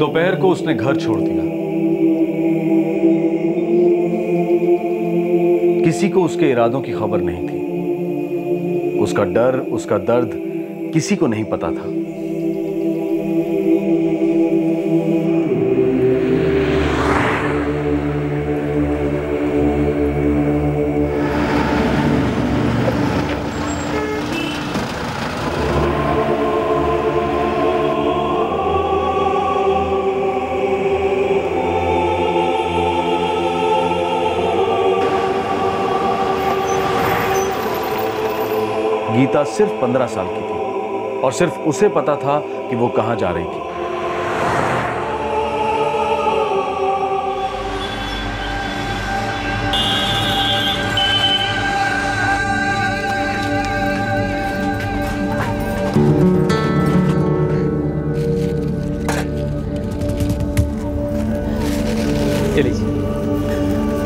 दोपहर को उसने घर छोड़ दिया। किसी को उसके इरादों की खबर नहीं थी। उसका डर, उसका दर्द किसी को नहीं पता था। गीता सिर्फ 15 साल की थी और सिर्फ उसे पता था कि वो कहां जा रही थी।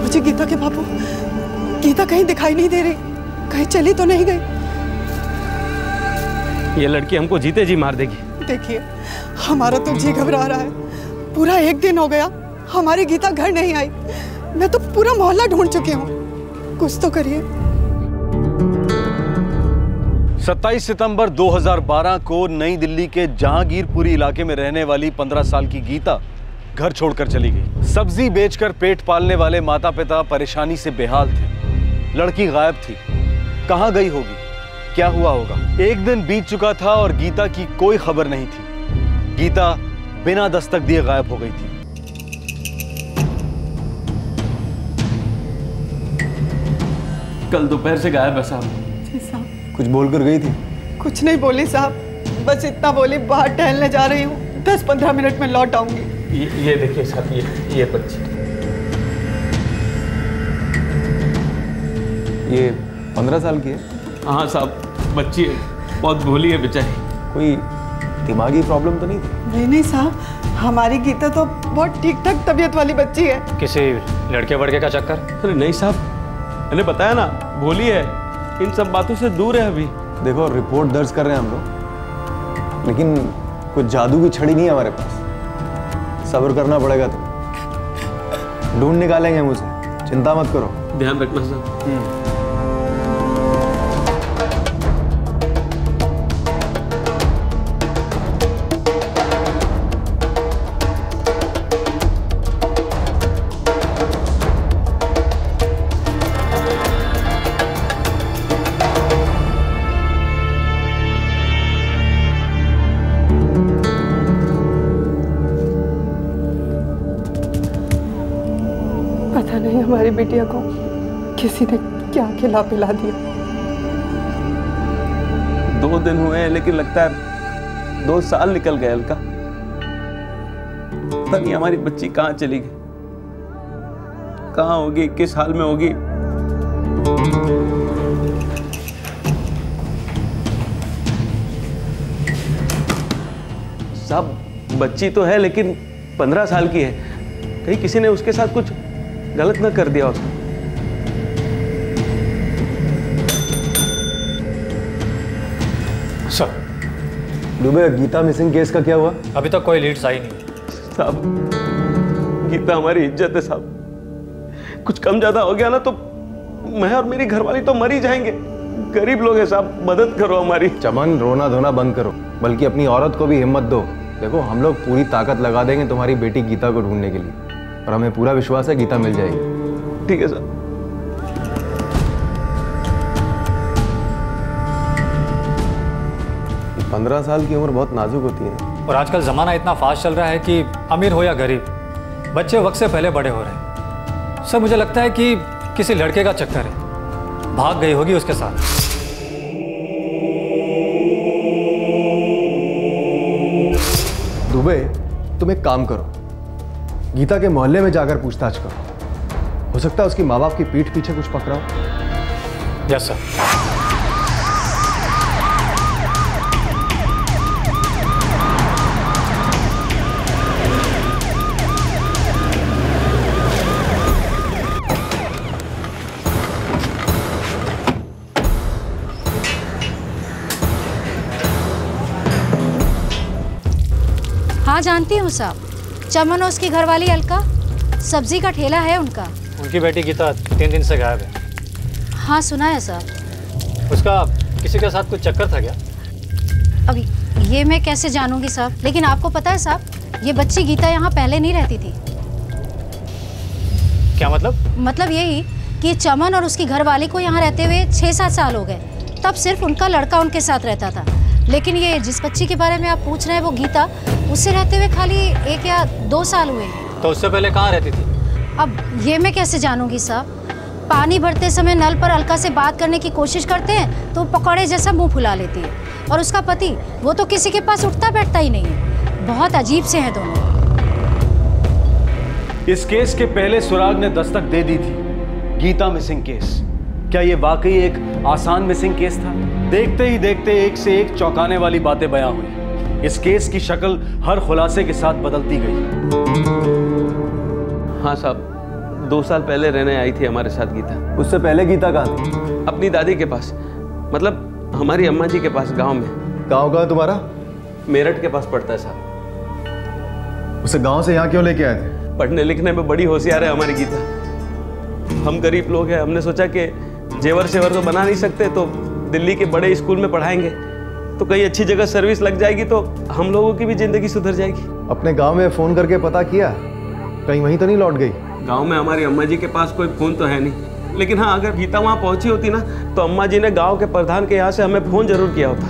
मुझे गीता के बापू, गीता कहीं दिखाई नहीं दे रही, कहीं चली तो नहीं गई। ये लड़की हमको जीते जी मार देगी। देखिए, हमारा तो जी घबरा रहा है। पूरा 1 दिन हो गया, हमारी गीता घर नहीं आई। मैं तो पूरा मोहल्ला ढूंढ चुकी हूँ, कुछ तो करिए। 27 सितंबर 2012 को नई दिल्ली के जहांगीरपुरी इलाके में रहने वाली 15 साल की गीता घर छोड़कर चली गई। सब्जी बेचकर पेट पालने वाले माता पिता परेशानी से बेहाल थे। लड़की गायब थी। कहां गई होगी, क्या हुआ होगा? एक दिन बीत चुका था और गीता की कोई खबर नहीं थी। गीता बिना दस्तक दिए गायब हो गई थी। कल दोपहर से गायब है साहब। कुछ बोलकर गई थी? कुछ नहीं बोली साहब, बस इतना बोली बाहर टहलने जा रही हूँ, 10-15 मिनट में लौट आऊंगी। ये देखिए साहब, ये बच्ची। ये 15 साल की है? हाँ साहब, बच्ची है, बहुत भोली है बेचारी। कोई दिमागी प्रॉब्लम तो नहीं थी? नहीं साहब, हमारी गीता तो बहुत ठीक ठाक तबीयत वाली बच्ची है। किसी लड़के वड़के का चक्कर? अरे नहीं साहब, मैंने बताया ना, भोली है, इन सब बातों से दूर है अभी। देखो, रिपोर्ट दर्ज कर रहे हैं हम लोग, लेकिन कुछ जादू की छड़ी नहीं है हमारे पास। सब्र करना पड़ेगा, तो ढूंढ निकालेंगे हम उसे, चिंता मत करो। ध्यान रखना साहब। पता नहीं हमारी बिटिया को किसी ने क्या खिला पिला दिया। 2 दिन हुए हैं, लेकिन लगता है 2 साल निकल गए। अलका, पता नहीं हमारी बच्ची कहाँ चली गई, कहाँ होगी, किस हाल में होगी। साहब, बच्ची तो है, लेकिन 15 साल की है। कहीं किसी ने उसके साथ कुछ गलत ना कर दिया उसको। Sir, Dubey, Geeta missing case का क्या हुआ? अभी तक कोई लीड्स आई नहीं। साहब, गीता हमारी इज्जत है साहब। कुछ कम ज्यादा हो गया ना तो मैं और मेरी घरवाली तो मर ही जाएंगे। गरीब लोग हैं साहब, मदद करो हमारी। चमन, रोना धोना बंद करो, बल्कि अपनी औरत को भी हिम्मत दो। देखो, हम लोग पूरी ताकत लगा देंगे तुम्हारी बेटी गीता को ढूंढने के लिए, और हमें पूरा विश्वास है गीता मिल जाएगी। ठीक है सर। 15 साल की उम्र बहुत नाजुक होती है। और आजकल ज़माना इतना फास्ट चल रहा है कि अमीर हो या गरीब, बच्चे वक्त से पहले बड़े हो रहे हैं। सर, मुझे लगता है कि किसी लड़के का चक्कर है, भाग गई होगी उसके साथ। दुबे, तुम एक काम करो, गीता के मोहल्ले में जाकर पूछताछ करो। हो सकता है उसकी माँ बाप की पीठ पीछे कुछ पकड़ा हो। Yes sir. हाँ, जानती हूँ साहब। चमन और उसकी घरवाली अलका, सब्जी का ठेला है उनका। उनकी बेटी गीता 3 दिन से गायब है। हाँ सुना है साहब। उसका किसी के साथ कुछ चक्कर था क्या? अब ये मैं कैसे जानूंगी साहब, लेकिन आपको पता है साहब, ये बच्ची गीता यहाँ पहले नहीं रहती थी। क्या मतलब? मतलब यही कि चमन और उसकी घरवाली को यहाँ रहते हुए 6-7 साल हो गए। तब सिर्फ उनका लड़का उनके साथ रहता था। लेकिन ये जिस बच्ची के बारे में आप पूछ रहे हैं वो गीता, उससे रहते हुए खाली 1 या 2 साल हुए हैं। तो उससे पहले कहाँ रहती थी? अब ये मैं कैसे जानूंगी साहब। पानी भरते समय नल पर अलका से बात करने की कोशिश करते हैं तो पकौड़े जैसा मुंह फुला लेती है। और उसका पति, वो तो किसी के पास उठता बैठता ही नहीं है। बहुत अजीब से हैं दोनों। इस केस के पहले सुराग ने दस्तक दे दी थी, गीता मिसिंग केस। क्या ये वाकई एक आसान मिसिंग केस था? देखते ही देखते एक से एक चौंकाने वाली बातें बयां हुई। इस केस की शक्ल हर खुलासे के साथ बदलती गई। हाँ साहब, 2 साल पहले रहने आई थी हमारे साथ गीता। उससे पहले गीता कहाँ थी? अपनी दादी के पास, मतलब हमारी अम्मा जी के पास, गांव में। गाँव कहाँ तुम्हारा? मेरठ के पास पड़ता है साहब। उसे गाँव से यहाँ क्यों लेके आए थे? पढ़ने लिखने में बड़ी होशियार है हमारी गीता। हम गरीब लोग हैं, हमने सोचा कि जेवर सेवर तो बना नहीं सकते, तो दिल्ली के बड़े स्कूल में पढ़ाएंगे तो कहीं अच्छी जगह सर्विस लग जाएगी तो हम लोगों की भी जिंदगी सुधर जाएगी। अपने गांव में फोन करके पता किया, कहीं वहीं तो नहीं लौट गई? गांव में हमारी अम्मा जी के पास कोई फोन तो है नहीं, लेकिन हाँ, अगर गीता वहां पहुंची होती ना तो अम्मा जी ने गांव के प्रधान के यहाँ से हमें फोन जरूर किया होता।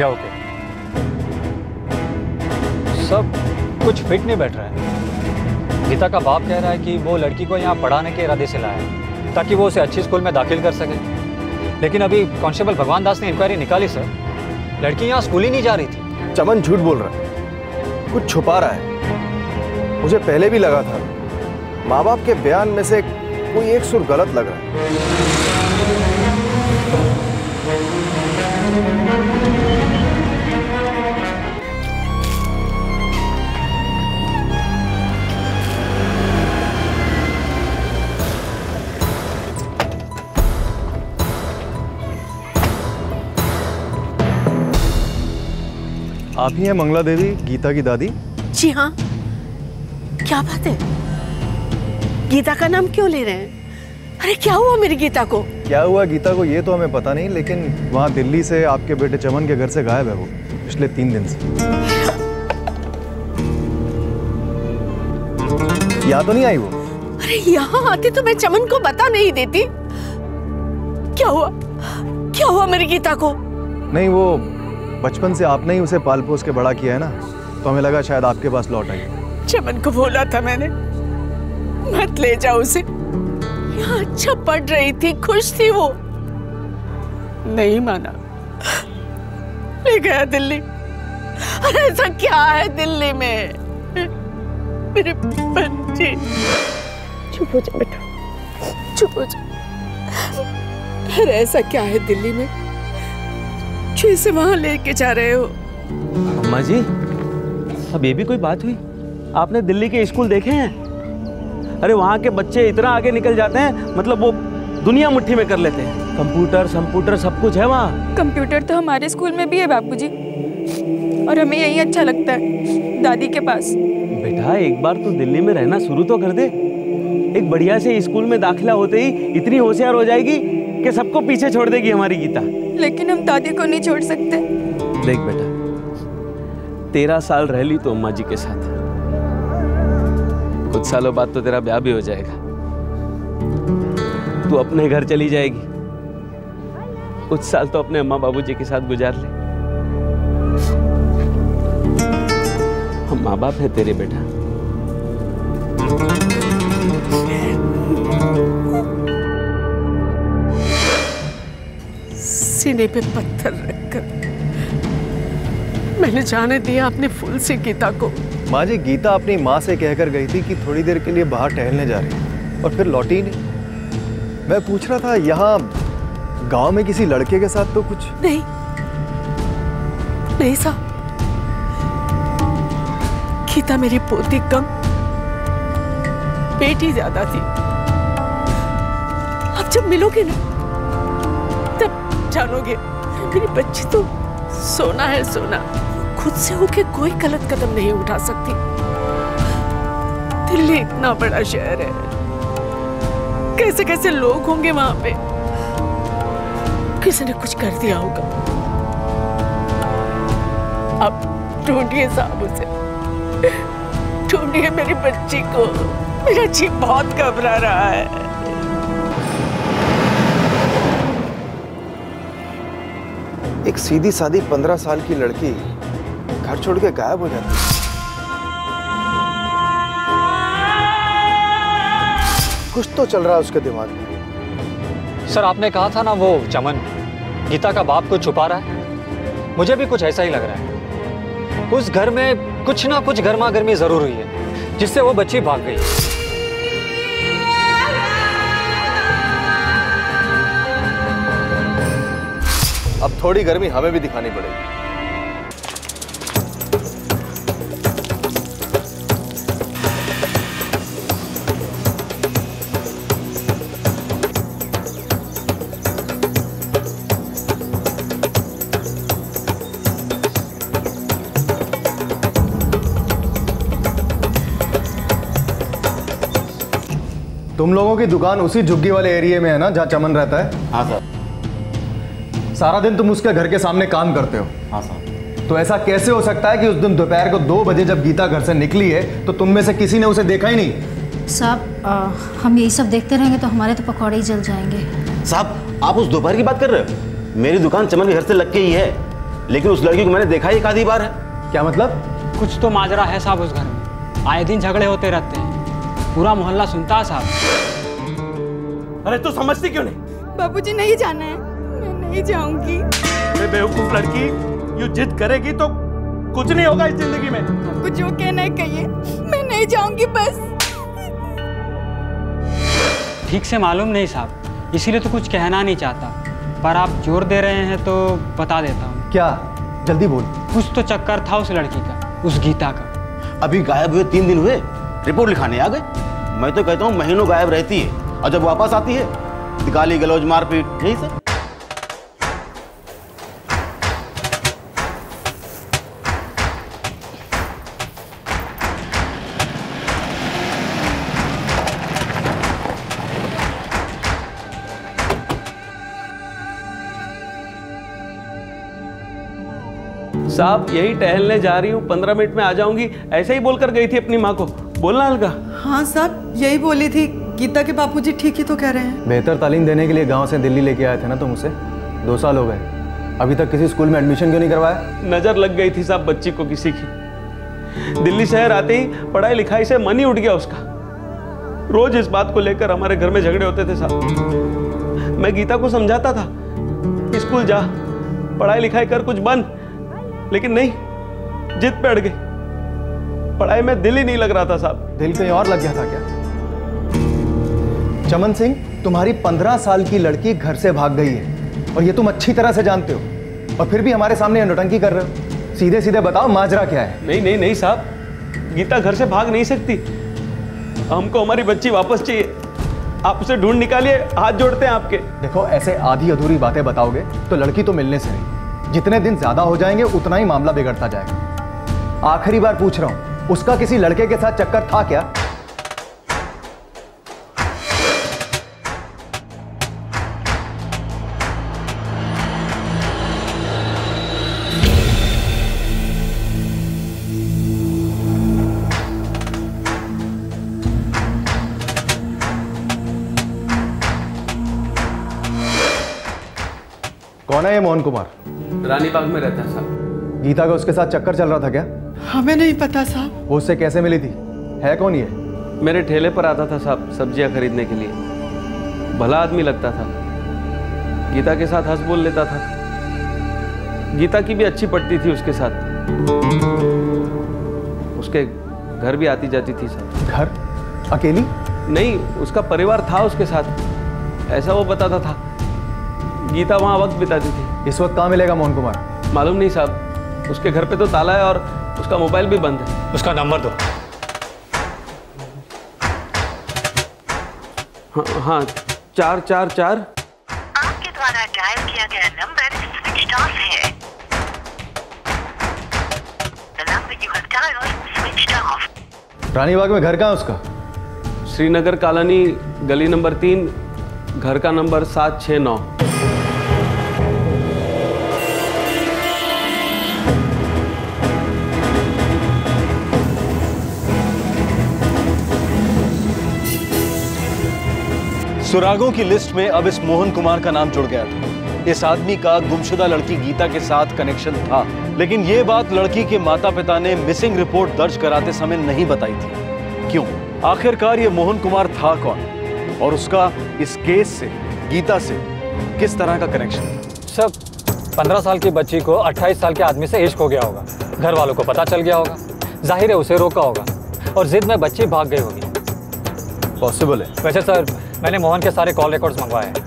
या ओके, सब कुछ फिट नहीं बैठ रहा है। गीता का बाप कह रहा है कि वो लड़की को यहाँ पढ़ाने के इरादे से लाया है ताकि वो उसे अच्छी स्कूल में दाखिल कर सके। लेकिन अभी कांस्टेबल भगवान दास ने इंक्वायरी निकाली सर, लड़की यहाँ स्कूल ही नहीं जा रही थी। चमन झूठ बोल रहा है, कुछ छुपा रहा है। मुझे पहले भी लगा था, माँ बाप के बयान में से कोई एक सुर गलत लग रहा है। आप ही हैं मंगला देवी, गीता की दादी? जी हाँ। क्या बात है, गीता का नाम क्यों ले रहे हैं? अरे क्या हुआ मेरी गीता को? क्या हुआ गीता को ये तो हमें पता नहीं, लेकिन वहाँ दिल्ली से आपके बेटे चमन के घर से गायब है वो पिछले 3 दिन से। यहाँ तो नहीं आई वो? अरे यहाँ आती तो मैं चमन को बता नहीं देती। क्या हुआ, क्या हुआ मेरी गीता को? नहीं, वो बचपन से आपने ही उसे पाल पोस के बड़ा किया है ना, तो हमें लगा शायद आपके पास लौट आई। चमन को बोला था मैंने, मत ले जाओ उसे, यहाँ अच्छा पढ़ रही थी, खुश थी वो। नहीं माना, ले गया दिल्ली। अरे ऐसा क्या है दिल्ली में मेरे बच्चे? चुप हो जा बेटा, चुप हो जा। अरे ऐसा क्या है दिल्ली में जो इसे वहां लेके जा रहे हो? अम्मा जी, अब ये भी कोई बात हुई? आपने दिल्ली के स्कूल देखे हैं? अरे वहाँ के बच्चे इतना आगे निकल जाते हैं, मतलब वो दुनिया मुट्ठी में कर लेते हैं। कंप्यूटर सब कुछ है वहाँ। कंप्यूटर तो हमारे स्कूल में भी है बापूजी, और हमें यही अच्छा लगता है, दादी के पास। बेटा एक बार तो दिल्ली में रहना शुरू तो कर दे। एक बढ़िया से स्कूल में दाखिला होते ही इतनी होशियार हो जाएगी कि सबको पीछे छोड़ देगी हमारी गीता। लेकिन हम दादी को नहीं छोड़ सकते। देख बेटा, 13 साल रह ली तो अम्मा जी के साथ, कुछ सालों बाद तो तेरा ब्याह भी हो जाएगा, तू अपने घर चली जाएगी, कुछ साल तो अपने अम्मा बाबूजी के साथ गुजार ले। हम माँ बाप हैं तेरे बेटा। सीने पे पत्थर रखकर मैंने जाने दिया अपने फूल से गीता को। माँ जी, गीता अपनी माँ से कहकर गई थी कि थोड़ी देर के लिए बाहर टहलने जा रही है और फिर लौटी ही नहीं। मैं पूछ रहा था यहाँ गांव में किसी लड़के के साथ तो कुछ नहीं, नहीं साहब, गीता मेरी पोती कम, बेटी ज्यादा थी। अब जब मिलोगे ना तब जानोगे, मेरी बच्ची तो सोना है, सोना। खुद से होके कोई गलत कदम नहीं उठा सकती। दिल्ली इतना बड़ा शहर है, कैसे कैसे लोग होंगे वहां पे, किसी ने कुछ कर दिया होगा। अब ढूंढिए साहब उसे, ढूंढिए मेरी बच्ची को। मेरा जी बहुत घबरा रहा है। एक सीधी सादी 15 साल की लड़की घर छोड़ के गायब हो जाती है। कुछ तो चल रहा है उसके दिमाग में। सर आपने कहा था ना वो चमन गीता का बाप को छुपा रहा है, मुझे भी कुछ ऐसा ही लग रहा है। उस घर में कुछ ना कुछ गर्मा गर्मी जरूर हुई है जिससे वो बच्ची भाग गई। अब थोड़ी गर्मी हमें भी दिखानी पड़ेगी। तुम लोगों की दुकान उसी झुग्गी वाले एरिया में है ना जहाँ चमन रहता है? हाँ सर। सारा दिन तुम उसके घर के सामने काम करते हो? हाँ सर। तो ऐसा कैसे हो सकता है कि उस दिन दोपहर को 2 बजे जब गीता घर से निकली है तो तुम में से किसी ने उसे देखा ही नहीं? साहब हम यही सब देखते रहेंगे तो हमारे तो पकौड़े ही जल जाएंगे। साहब आप उस दोपहर की बात कर रहे हो? मेरी दुकान चमन के घर से लग के ही है, लेकिन उस लड़की को मैंने देखा ही एक आधी बार है। क्या मतलब? कुछ तो माजरा है साहब उस घर में, आए दिन झगड़े होते रहते हैं, पूरा मोहल्ला सुनता है साहब। अरे तू समझती क्यों नहीं? बाबूजी नहीं जाना है, मैं नहीं जाऊंगी। बेवकूफ लड़की, यूं जिद करेगी तो कुछ नहीं होगा इस जिंदगी में। आपको जो कहना है कहिए, मैं नहीं जाऊंगी बस। ठीक से मालूम नहीं साहब, इसीलिए तो कुछ कहना नहीं चाहता, पर आप जोर दे रहे हैं तो बता देता हूँ। क्या? जल्दी बोल। कुछ तो चक्कर था उस लड़की का, उस गीता का। अभी गायब हुए 3 दिन हुए, रिपोर्ट लिखाने आ गए। मैं तो कहता हूँ महीनों गायब रहती है और जब वापस आती है गाली गलौज मारपीट, यही सब। साहब यही टहलने जा रही हूँ, 15 मिनट में आ जाऊंगी, ऐसे ही बोलकर गई थी अपनी माँ को। बोलना अलगा। हाँ साहब यही बोली थी, गीता के बापूजी ठीक ही तो कह रहे हैं। बेहतर तालीम देने के लिए गांव से दिल्ली लेके आए थे ना तुम उसे? 2 साल हो गए, अभी तक किसी स्कूल में एडमिशन क्यों नहीं करवाया? नजर लग गई थी साहब बच्ची को किसी की। दिल्ली शहर आते ही पढ़ाई लिखाई से मन ही उठ गया उसका। रोज इस बात को लेकर हमारे घर में झगड़े होते थे साहब। मैं गीता को समझाता था स्कूल जा, पढ़ाई लिखाई कर, कुछ बन, लेकिन नहीं, जिद पे अड़ गई। पढ़ाई में दिल ही नहीं लग रहा था साहब। दिल कहीं और लग गया था क्या? चमन सिंह, तुम्हारी 15 साल की लड़की घर से भाग गई है और ये तुम अच्छी तरह से जानते हो, और फिर भी हमारे सामने नौटंकी कर रहे हो। सीधे सीधे बताओ माजरा क्या है? नहीं नहीं नहीं साहब, गीता घर से भाग नहीं सकती। हमको हमारी बच्ची वापस चाहिए। आप उसे ढूंढ निकालिए, हाथ जोड़ते हैं आपके। देखो ऐसे आधी अधूरी बातें बताओगे तो लड़की तो मिलने से नहीं, जितने दिन ज्यादा हो जाएंगे उतना ही मामला बिगड़ता जाएगा। आखिरी बार पूछ रहा हूं, उसका किसी लड़के के साथ चक्कर था क्या? कौन है ये मोहन कुमार? रानी बाग में रहता है साहब। गीता का उसके साथ चक्कर चल रहा था क्या? हमें नहीं पता साहब। वो उससे कैसे मिली थी? है कौन ये? मेरे ठेले पर आता था साहब सब्जियां खरीदने के लिए। भला आदमी लगता था, गीता के साथ हंस बोल लेता था। गीता की भी अच्छी पटती थी उसके साथ, उसके घर भी आती जाती थी साहब। घर? अकेली? नहीं, उसका परिवार था उसके साथ, ऐसा वो बताता था। गीता वहाँ वक्त बिताती थी। इस वक्त कहाँ मिलेगा मोहन कुमार? मालूम नहीं साहब, उसके घर पे तो ताला है और उसका मोबाइल भी बंद है। उसका नंबर दो। हाँ 444। आपके द्वारा डायल किया गया नंबर स्विच ऑफ है। रानीबाग में घर कहाँ है उसका? श्रीनगर कॉलोनी, गली नंबर 3, घर का नंबर 769। सुरागों की लिस्ट में अब इस मोहन कुमार का नाम जुड़ गया था। इस आदमी का गुमशुदा लड़की गीता के साथ कनेक्शन था, लेकिन यह बात लड़की के माता पिता ने मिसिंग रिपोर्ट दर्ज कराते समय नहीं बताई थी। क्यों? आखिरकार ये मोहन कुमार था कौन और उसका इस केस से, गीता से किस तरह का कनेक्शन था? सब 15 साल की बच्ची को 28 साल के आदमी से इश्क हो गया होगा, घर वालों को पता चल गया होगा, जाहिर है उसे रोका होगा और जिद में बच्ची भाग गई होगी। पॉसिबल है। वैसे सर, मैंने मोहन के सारे कॉल रिकॉर्ड्स मंगवाए हैं।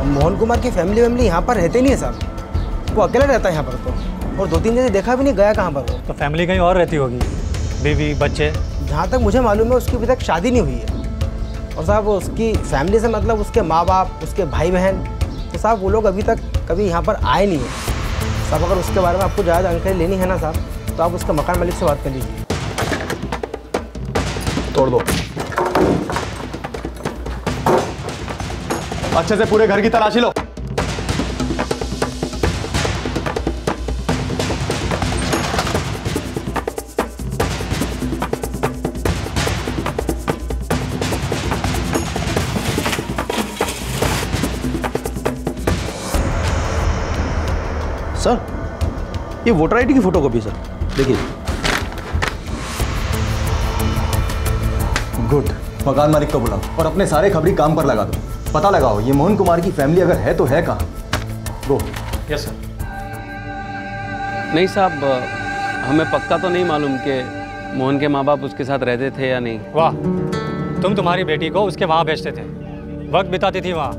मोहन कुमार की फैमिली यहाँ पर रहते नहीं है साहब, वो अकेला रहता है यहाँ पर तो, और 2-3 दिन से देखा भी नहीं, गया कहाँ पर वो। तो फैमिली कहीं और रहती होगी, बीवी बच्चे। जहाँ तक मुझे मालूम है उसकी अभी तक शादी नहीं हुई है, और साहब उसकी फैमिली से मतलब उसके माँ बाप, उसके भाई बहन, तो साहब वो लोग अभी तक कभी यहाँ पर आए नहीं है साहब। अगर उसके बारे में आपको ज़्यादा जानकारी लेनी है ना साहब, तो आप उसके मकान मालिक से बात कर लीजिए। तोड़ दो, अच्छे से पूरे घर की तलाशी लो। सर, ये वोटर आईडी की फोटोकॉपी सर, देखिए। गुड, मकान मालिक को बुलाओ और अपने सारे खबरी काम पर लगा दो। पता लगाओ ये मोहन कुमार की फैमिली अगर है तो है कहाँ। गो। Yes sir. नहीं साहब, हमें पक्का तो नहीं मालूम कि मोहन के माँ बाप उसके साथ रहते थे या नहीं। वाह, तुम तुम्हारी बेटी को उसके वहाँ भेजते थे, वक्त बिताती थी वहाँ,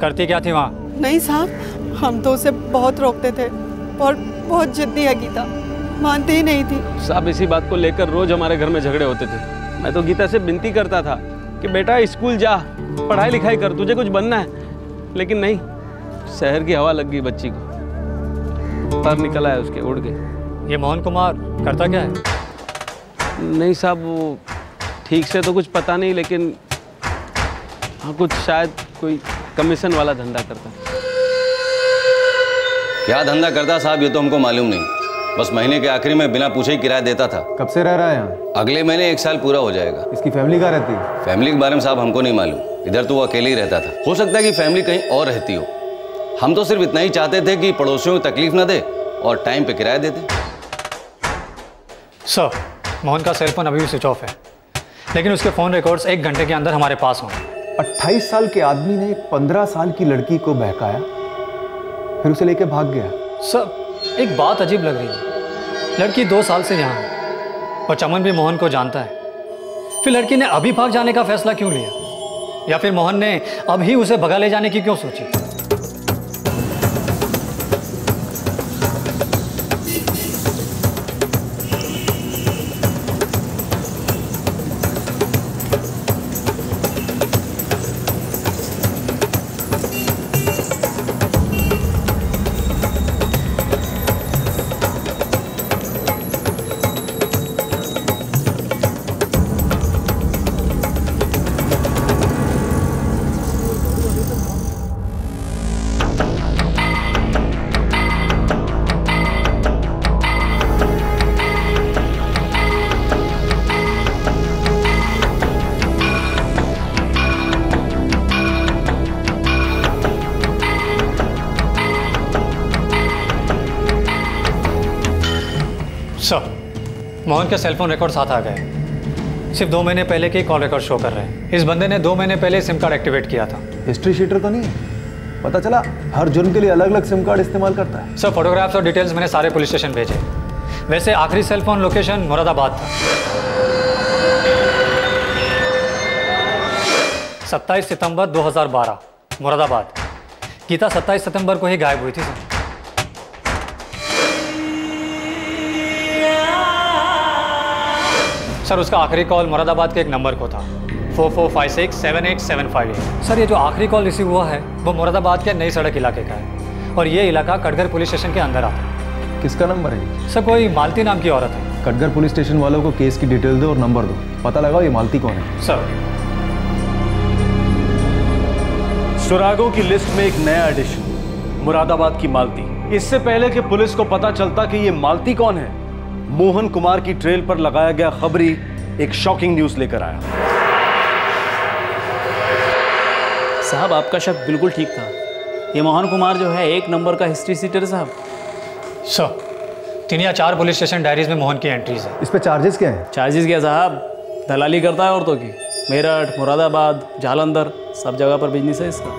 करती क्या थी वहाँ? नहीं साहब, हम तो उसे बहुत रोकते थे और बहुत जिद्दी है गीता, मानती ही नहीं थी। साहब, इसी बात को लेकर रोज हमारे घर में झगड़े होते थे। मैं तो गीता से विनती करता था कि बेटा स्कूल जा, पढ़ाई लिखाई कर, तुझे कुछ बनना है, लेकिन नहीं, शहर की हवा लग गई बच्ची को, पर निकल आया उसके, उड़ गए। ये मोहन कुमार करता क्या है? नहीं साहब, वो ठीक से तो कुछ पता नहीं, लेकिन हाँ कुछ शायद कोई कमीशन वाला धंधा करता। क्या धंधा करता साहब ये तो हमको मालूम नहीं, बस महीने के आखिरी में बिना पूछे ही किराया देता था। कब से रह रहा है यहाँ? अगले महीने 1 साल पूरा हो जाएगा। इसकी फैमिली कहाँ रहती है? फैमिली के बारे में साहब हमको नहीं मालूम, इधर तो वो अकेले ही रहता था। हो सकता है कि फैमिली कहीं और रहती हो। हम तो सिर्फ इतना ही चाहते थे कि पड़ोसियों को तकलीफ ना दे और टाइम पे किराया दे दे। सर, मोहन का सेलफोन अभी भी स्विच ऑफ है, लेकिन उसके फ़ोन रिकॉर्ड्स 1 घंटे के अंदर हमारे पास हों। 28 साल के आदमी ने 15 साल की लड़की को बहकाया, फिर उसे लेके भाग गया। सर, एक बात अजीब लग रही है, लड़की 2 साल से यहाँ है और चमन भी मोहन को जानता है, फिर लड़की ने अभी भाग जाने का फैसला क्यों लिया, या फिर मोहन ने अभी उसे भगा ले जाने की क्यों सोची? सर, मोहन के सेलफोन रिकॉर्ड साथ आ गए। सिर्फ 2 महीने पहले के कॉल रिकॉर्ड शो कर रहे हैं। इस बंदे ने 2 महीने पहले सिम कार्ड एक्टिवेट किया था। हिस्ट्री शीटर तो नहीं है? पता चला हर जुर्म के लिए अलग अलग सिम कार्ड इस्तेमाल करता है। सर, फोटोग्राफ्स और डिटेल्स मैंने सारे पुलिस स्टेशन भेजे। वैसे आखिरी सेल फोन लोकेशन मुरादाबाद था। 27 सितंबर 2012 मुरादाबाद। गीता 27 सितंबर को ही गायब हुई थी सर। सर उसका आखिरी कॉल मुरादाबाद के एक नंबर को था 44567875। सर ये जो आखिरी कॉल रिसीव हुआ है वो मुरादाबाद के नई सड़क इलाके का है और ये इलाका कटघर पुलिस स्टेशन के अंदर आता है। किसका नंबर है? सर कोई मालती नाम की औरत है। कटघर पुलिस स्टेशन वालों को केस की डिटेल दो और नंबर दो, पता लगाओ ये मालती कौन है। सर सुरागों की लिस्ट में एक नया एडिशन, मुरादाबाद की मालती। इससे पहले कि पुलिस को पता चलता कि ये मालती कौन है, मोहन कुमार की ट्रेल पर लगाया गया खबरी एक शॉकिंग न्यूज लेकर आया। साहब आपका शक बिल्कुल ठीक था। ये मोहन कुमार जो है एक नंबर का हिस्ट्री सीटर है साहब। सर 3 या 4 पुलिस स्टेशन डायरीज में मोहन की एंट्रीज है। इस पे चार्जेस क्या हैं? चार्जेस क्या साहब, दलाली करता है औरतों की। मेरठ, मुरादाबाद, जालंधर सब जगह पर बिजनेस है इसका।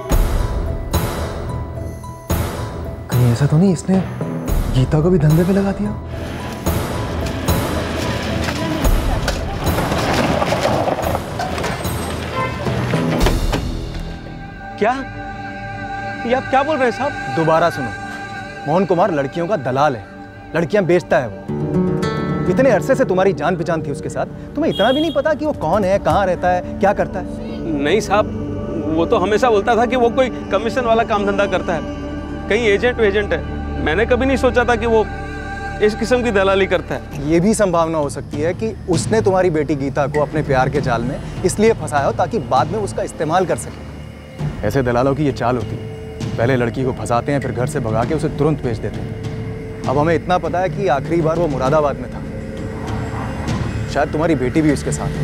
कहीं ऐसा तो नहीं इसने गीता को भी धंधे पे लगा दिया? क्या? ये आप क्या बोल रहे हैं साहब? दोबारा सुनो, मोहन कुमार लड़कियों का दलाल है, लड़कियां बेचता है वो। इतने अरसे से तुम्हारी जान पहचान थी उसके साथ, तुम्हें इतना भी नहीं पता कि वो कौन है, कहाँ रहता है, क्या करता है? नहीं साहब, वो तो हमेशा बोलता था कि वो कोई कमीशन वाला काम धंधा करता है, कहीं एजेंट है। मैंने कभी नहीं सोचा था कि वो इस किस्म की दलाली करता है। ये भी संभावना हो सकती है कि उसने तुम्हारी बेटी गीता को अपने प्यार के जाल में इसलिए फंसाया हो ताकि बाद में उसका इस्तेमाल कर सके। ऐसे दलालों की ये चाल होती है, पहले लड़की को फंसाते हैं, फिर घर से भगा के उसे तुरंत बेच देते हैं। अब हमें इतना पता है कि आखिरी बार वो मुरादाबाद में था, शायद तुम्हारी बेटी भी उसके साथ है।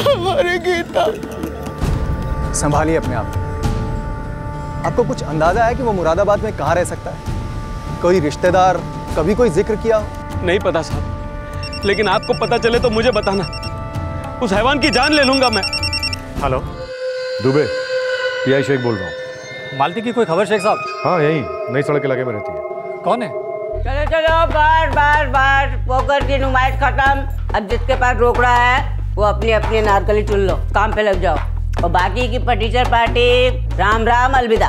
हमारी गीता। संभालिए अपने आप को। आपको कुछ अंदाजा है कि वो मुरादाबाद में कहाँ रह सकता है? कोई रिश्तेदार, कभी कोई जिक्र किया हो? नहीं पता साहब, लेकिन आपको पता चले तो मुझे बताना, उस हैवान की जान ले लूंगा मैं। हेलो दुबे, पीआई शेख बोल रहा हूँ। मालती की कोई खबर शेख साहब? हाँ यही नई सड़क इलाके में रहती है। कौन है? चलो चलो बस पोकर की नुमाइश खत्म। अब जिसके पास रोक रहा है वो अपनी अपनी नारकली चुन लो, काम पे लग जाओ। और बाकी की टीचर पार्टी राम राम अलविदा।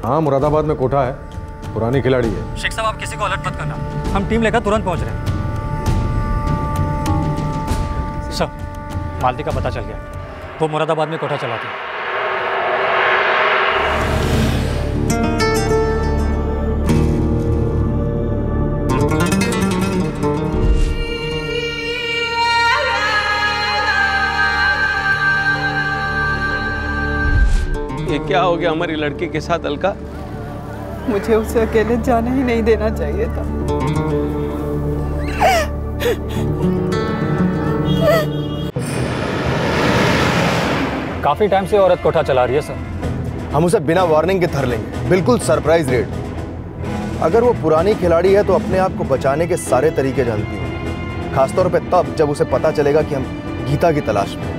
हाँ मुरादाबाद में कोठा है, पुरानी खिलाड़ी है। शेख साहब आप किसी को अलर्ट मत करना, हम टीम लेकर तुरंत पहुंच रहे हैं। सर मालती का पता चल गया, वो मुरादाबाद में कोठा चलाती है। ये क्या हो गया हमारी लड़की के साथ अलका? मुझे उसे अकेले जाने ही नहीं देना चाहिए था। काफी टाइम से औरत कोठा चला रही है सर। हम उसे बिना वार्निंग के धर लेंगे, बिल्कुल सरप्राइज रेड। अगर वो पुरानी खिलाड़ी है तो अपने आप को बचाने के सारे तरीके जानती है, खासतौर पे तब जब उसे पता चलेगा कि हम गीता की तलाश में हैं।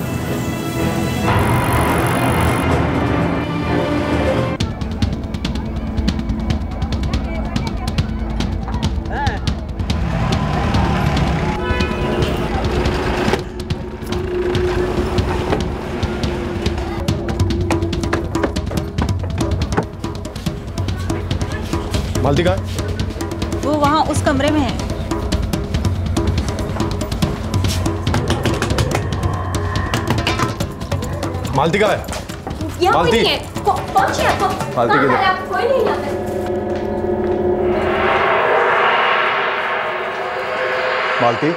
मालती कहाँ है? वो वहाँ उस कमरे में है। मालती कहाँ है? यहाँ कोई मालती। नहीं है। कौन सी आपको? मालती कहाँ किधर? है आप? कोई नहीं यहाँ पे। मालती,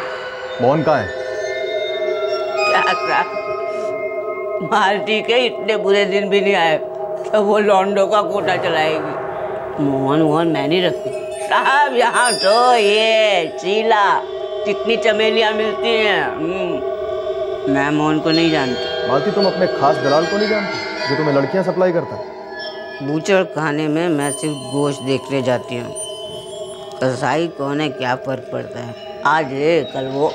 मोहन कहाँ है? क्या करा? मालती के इतने बुरे दिन भी नहीं आए तो वो लॉन्डो का कोटा चलाएगी। मोहन मैं नहीं रखती साहब, यहाँ तो ये शीला कितनी चमेलियाँ मिलती हैं। मैं मोहन को नहीं जानती। मालती तुम अपने खास दलाल को नहीं जानती जो तुम्हें लड़कियां सप्लाई करता है? बूचड़ खाने में मैं सिर्फ गोश्त देखने जाती हूँ, कसाई कौन है क्या फर्क पड़ता है। आज ये कल वो।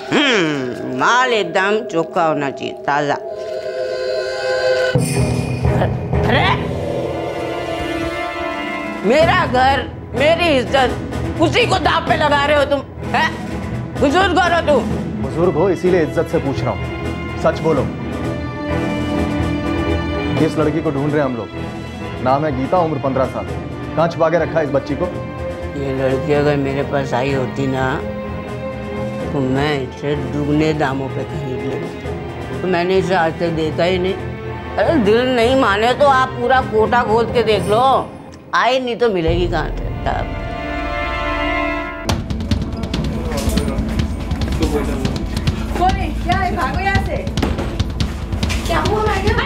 माल एकदम चोखा होना चाहिए, ताजा। अरे मेरा घर, मेरी इज्जत, उसी को दांव पे लगा रहे हो तुम, हैं? बुजुर्ग हो तुम। बुजुर्ग हो इसीलिए इज्जत से पूछ रहा हूँ, सच बोलो। किस लड़की को ढूंढ रहे हैं हम लोग? नाम है गीता, उम्र 15 साल। कहाँ छुपा के रखा है इस बच्ची को? ये लड़की अगर मेरे पास आई होती ना तो मैं इसे दुगने दामों पे खरीद लेती। तो मैंने इसे आज तक देखा ही नहीं। अरे दिल नहीं माने तो आप पूरा कोटा खोद के देख लो, आई नहीं तो मिलेगी कहाँ से? क्या है, भागो यहाँ से। क्या हुआ मैडम?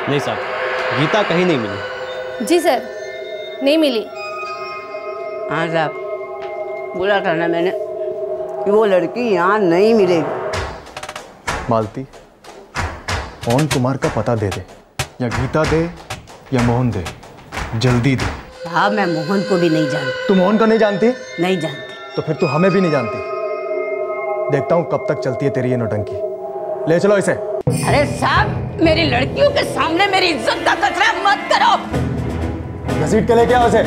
नहीं साहब, गीता कहीं नहीं मिली। जी सर, नहीं मिली। हाँ साहब, बोला था ना मैंने कि वो लड़की यहाँ नहीं मिलेगी। मालती, मोहन कुमार का पता दे दे, या गीता दे या मोहन दे, जल्दी दे। साहब मैं मोहन को भी नहीं जानती। तू मोहन को नहीं जानती? नहीं जानती। तो फिर तू हमें भी नहीं जानती। देखता हूँ कब तक चलती है तेरी ये नौटंकी। ले चलो इसे। अरे साहब, मेरी लड़कियों के सामने मेरी इज्जत का कचरा मत करो। घसीट के लेके आओ इसे।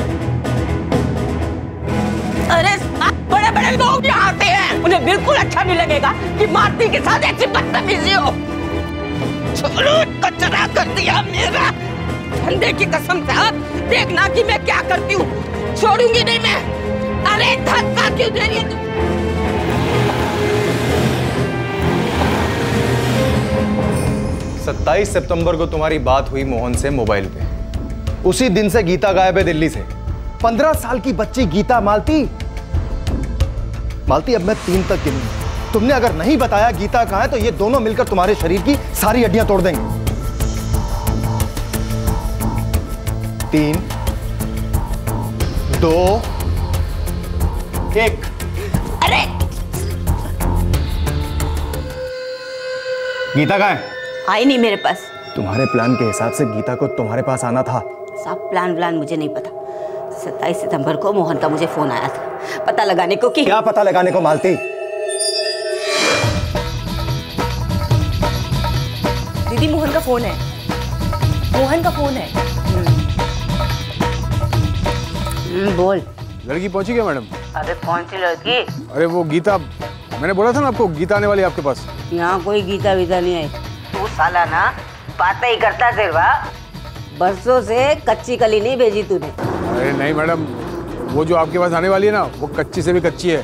अरे बड़े बड़े लोग यहाँ आते हैं, उन्हें बिल्कुल अच्छा नहीं लगेगा कि मालती के साथ ऐसी बदतमीजी हो। छोड़ो, कचरा कर दिया मेरा। धंधे की कसम साहब, देखना कि मैं क्या करती हूँ। छोड़ूंगी नहीं मैं। अरे धक्का क्यों दे रही है तू? 27 सितंबर को तुम्हारी बात हुई मोहन से मोबाइल पे। उसी दिन से गीता गायब है दिल्ली से। 15 साल की बच्ची गीता। मालती, अब मैं 3 तक गिनूंगा। तुमने अगर नहीं बताया गीता कहाँ है तो ये दोनों मिलकर तुम्हारे शरीर की सारी हड्डियां तोड़ देंगे। 3, 2, 1। अरे गीता कहाँ है? आई नहीं मेरे पास। तुम्हारे प्लान के हिसाब से गीता को तुम्हारे पास आना था। साहब प्लान मुझे नहीं पता। 27 सितंबर को मोहन का मुझे फोन आया था पता लगाने को कि। क्या पता लगाने को मालती? दीदी मोहन का फोन है, मोहन का फोन है। बोल। लड़की पहुंची क्या मैडम? अरे कौन सी लड़की? अरे वो गीता, मैंने बोला था ना आपको गीता आने वाली है आपके पास। यहाँ कोई गीता वीता नहीं आई। तू साला ना बातें ही करता सिर्फ। बरसों से कच्ची कली नहीं भेजी तूने। अरे नहीं मैडम, वो जो आपके पास आने वाली है ना वो कच्ची से भी कच्ची है।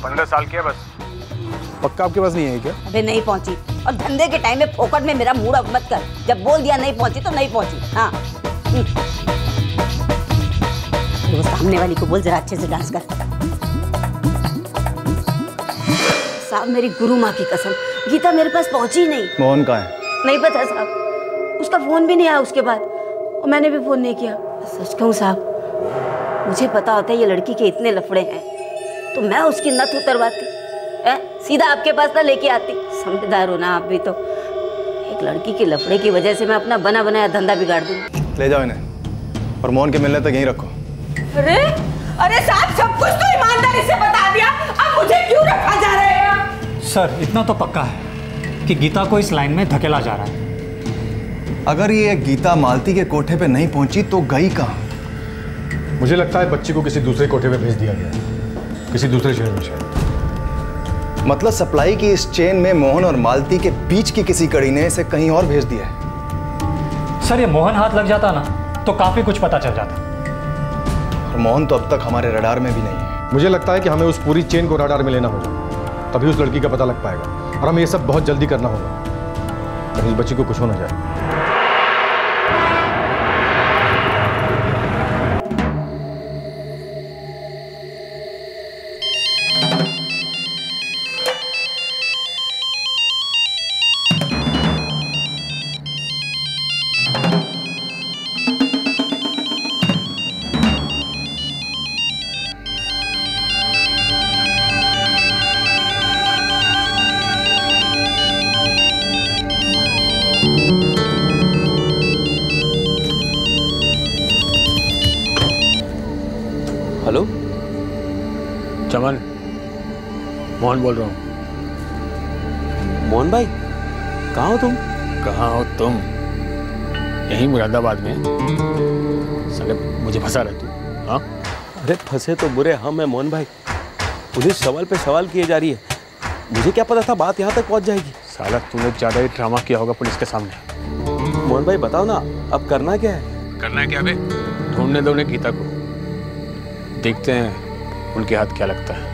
15 साल की है बस। पक्का आपके पास नहीं है क्या? अबे नहीं पहुंची, और धंधे के टाइम में फोकट में मेरा मूड अप मत कर। जब बोल दिया नहीं पहुंची तो नहीं पहुंची। हाँ वो सामने वाली को बोल जरा अच्छे से डांस कर। साहब मेरी गुरु माँ की कसम, गीता मेरे पास पहुंची नहीं। मोहन कहाँ है? नहीं पता साहब, उसका फोन भी नहीं आया उसके बाद, और मैंने भी फोन नहीं किया। सच कहूँ साहब, मुझे पता होता है ये लड़की के इतने लफड़े हैं तो मैं उसकी नथ उतरवाती, सीधा आपके पास ना लेके आती। समझदार हो ना आप भी तो। एक लड़की के लफड़े की वजह से मैं अपना बना बनाया धंधा बिगाड़ दूंगी। ले जाओ इन्हें और मोहन के मिलने तक यहीं रखो। अरे साहब, सब कुछ तो ईमानदारी से बता दिया, अब मुझे क्यों रखा जा रहा है? सर इतना तो पक्का है कि गीता को इस लाइन में धकेला जा रहा है। अगर ये गीता मालती के कोठे पे नहीं पहुंची तो गई कहाँ? मुझे लगता है बच्ची को किसी दूसरे कोठे पे भेज दिया गया है, किसी दूसरे शहर में शायद। मतलब सप्लाई की इस चेन में मोहन और मालती के बीच की किसी कड़ी ने इसे कहीं और भेज दिया है। सर ये मोहन हाथ लग जाता ना तो काफी कुछ पता चल जाता। और मोहन तो अब तक हमारे रडार में भी नहीं है। मुझे लगता है कि हमें उस पूरी चेन को रडार में लेना होगा, तभी उस लड़की का पता लग पाएगा। और हमें ये सब बहुत जल्दी करना होगा, कहीं इस बच्ची को कुछ हो ना जाए। Thank you. हेलो चमन, मोहन बोल रहा हूँ। मोहन भाई, कहाँ हो तुम? कहाँ हो तुम? यहीं मुरादाबाद में। साले मुझे फंसा रहे तू? हाँ? अरे फंसे तो बुरे हम हैं मोहन भाई। पुलिस सवाल पे सवाल किए जा रही है। मुझे क्या पता था बात यहाँ तक पहुँच जाएगी। साला तूने ज़्यादा ही ड्रामा किया होगा पुलिस के सामने। मोहन भाई बताओ ना, अब करना क्या है? करना है क्या बे? ढूंढने दो उन्हें गीता को, देखते हैं उनके हाथ क्या लगता है।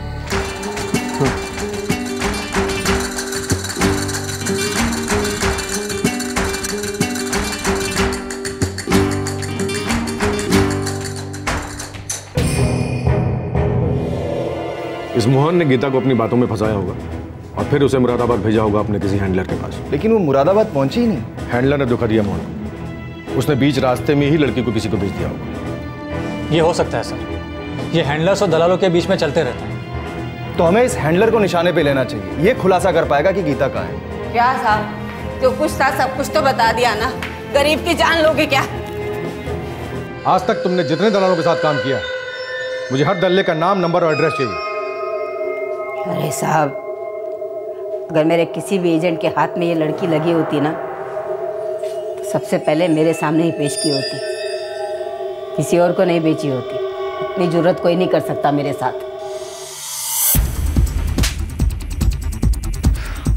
इस मोहन ने गीता को अपनी बातों में फंसाया होगा और फिर उसे मुरादाबाद भेजा होगा अपने किसी हैंडलर के पास। लेकिन वो मुरादाबाद पहुंची ही नहीं। हैंडलर ने धोखा दिया मोहन को। उसने बीच रास्ते में ही लड़की को किसी को भेज दिया होगा। ये हो सकता है सर, ये हैंडलर्स और दलालों के बीच में चलते रहते हैं। तो हमें इस हैंडलर को निशाने पे लेना चाहिए। ये खुलासा कर पाएगा कि गीता कहाँ है। क्या साहब, जो कुछ था सब कुछ तो बता दिया ना, गरीब की जान लोगे क्या? आज तक तुमने जितने दलालों के साथ काम किया, मुझे हर दल्ले का नाम, नंबर और एड्रेस चाहिए। अरे साहब, अगर मेरे किसी भी एजेंट के हाथ में ये लड़की लगी होती ना, तो सबसे पहले मेरे सामने ही पेश की होती, किसी और को नहीं बेची होती। इतनी जुर्रत कोई नहीं कर सकता मेरे साथ।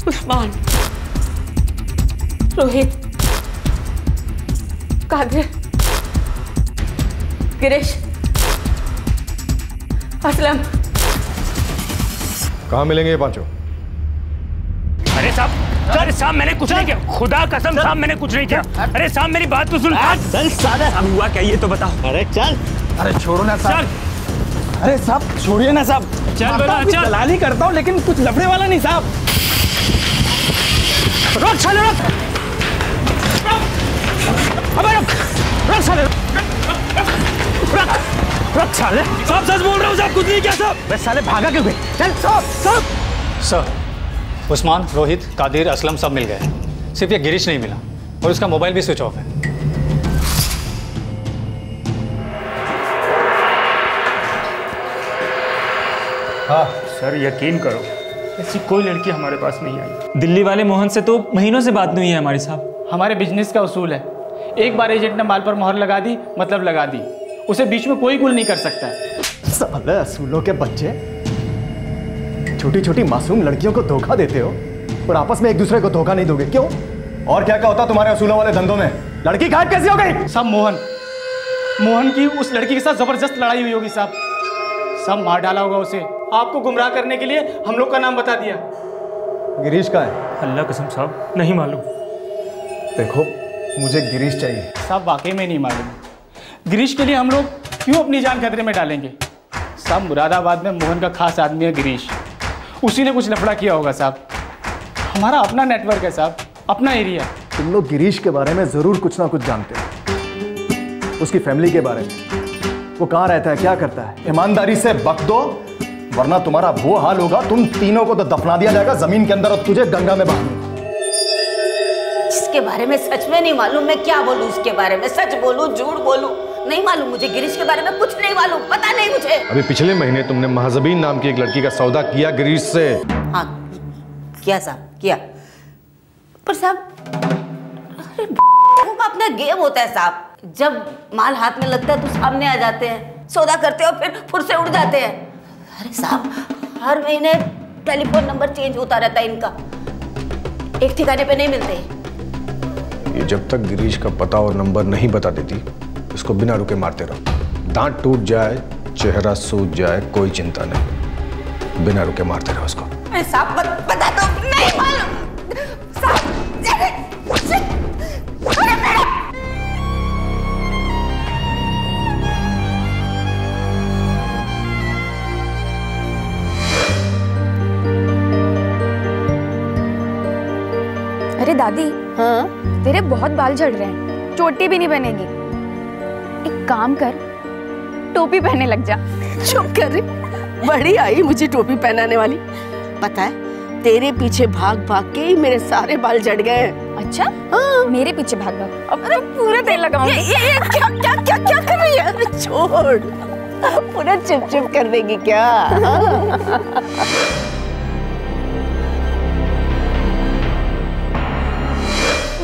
उस्मान, रोहित, कादिर, गिरीश, असलम, कहाँ मिलेंगे ये पांचों? अरे साहब मैंने कुछ नहीं किया, खुदा कसम साहब मैंने कुछ नहीं किया। अरे साहब मेरी बात तो सुन। चल साले, अब हुआ क्या ये तो बताओ। अरे चल। अरे छोड़ो ना साहब। अरे साहब छोड़िए ना साहब। चल बोला, चल। दलाली करता हूँ लेकिन कुछ लफड़े वाला नहीं साहब। रोक साले, रोक। अबे रोक, रोक साले, रोक, रोक साले। साहब सच बोल रहा हूँ साहब, कुछ नहीं किया साहब। बस साले भागा क्यों गए? चल साहब। सर, उस्मान, रोहित, कादिर, असलम सब मिल गए, सिर्फ ये गिरीश नहीं मिला और उसका मोबाइल भी स्विच ऑफ है। हाँ सर, यकीन करो ऐसी कोई लड़की हमारे पास नहीं आई। दिल्ली वाले मोहन से तो महीनों से बात नहीं है हमारी साहब। हमारे बिजनेस का उसूल है, एक बार एजेंट ने माल पर मोहर लगा दी मतलब लगा दी, उसे बीच में कोई गुल नहीं कर सकता है। साले असूलों के बच्चे, छोटी छोटी मासूम लड़कियों को धोखा देते हो और आपस में एक दूसरे को धोखा नहीं दोगे, क्यों? और क्या क्या होता तुम्हारे असूलों वाले धंधों में? लड़की गायब कैसे हो गई? सब मोहन की उस लड़की के साथ जबरदस्त लड़ाई हुई होगी साहब। सब मार डाला होगा उसे, आपको गुमराह करने के लिए हम लोग का नाम बता दिया। गिरीश का है? अल्लाह कसम साहब नहीं मालूम। देखो मुझे गिरीश चाहिए। साहब वाकई में नहीं मालूम। गिरीश के लिए हम लोग क्यों अपनी जान खतरे में डालेंगे? साहब मुरादाबाद में मोहन का खास आदमी है गिरीश, उसी ने कुछ लफड़ा किया होगा साहब। हमारा अपना नेटवर्क है साहब, अपना एरिया। तुम लोग गिरीश के बारे में जरूर कुछ ना कुछ जानते हो, उसकी फैमिली के बारे में, वो कहाँ रहता है, क्या करता है। ईमानदारी से बक दो, वरना तुम्हारा वो हाल होगा, तुम तीनों को तो दफना दिया जाएगा जमीन के अंदर और तुझे गंगा में बहा दूंगा। जिसके बारे में सच में नहीं मालूम, मैं क्या बोलूं उसके बारे में? सच बोलूं, झूठ बोलूं? नहीं मालूम मुझे, गिरीश के बारे में कुछ नहीं मालूम, पता नहीं मुझे। अभी पिछले महीने तुमने महजबीन नाम की एक लड़की का सौदा किया गिरीश से। हाँ किया साहब, किया। पर साहब, अरे वो अपना गेम होता है साहब। जब माल हाथ में लगता है तो सामने आ जाते हैं, सौदा करते हो फिर फुर से उड़ जाते हैं। अरे साहब, हर महीने टेलीफोन नंबर चेंज होता रहता है इनका, एक ठिकाने पे नहीं मिलते। ये जब तक गिरीश का पता और नंबर नहीं बता देती, इसको बिना रुके मारते रहो। दांत टूट जाए, चेहरा सूज जाए, कोई चिंता नहीं, बिना रुके मारते रहो उसको। अरे साहब बता दो, नहीं मालूम साहब। अरे मेरा अरे दादी, हाँ तेरे बहुत बाल झड़ रहे हैं, चोटी भी नहीं बनेगी। एक काम कर, टोपी पहनने लग जा। चुप कर रे, बड़ी आई मुझे टोपी पहनाने वाली। पता है तेरे पीछे भाग भाग के ही मेरे सारे बाल झड़ गए हैं। अच्छा? हाँ। मेरे पीछे भाग भाग? अब पूरा तेल लगाऊंगी। ये क्या क्या क्या क्या कर रही है? अरे छोड़। पूरा चिप चिप कर देगी क्या?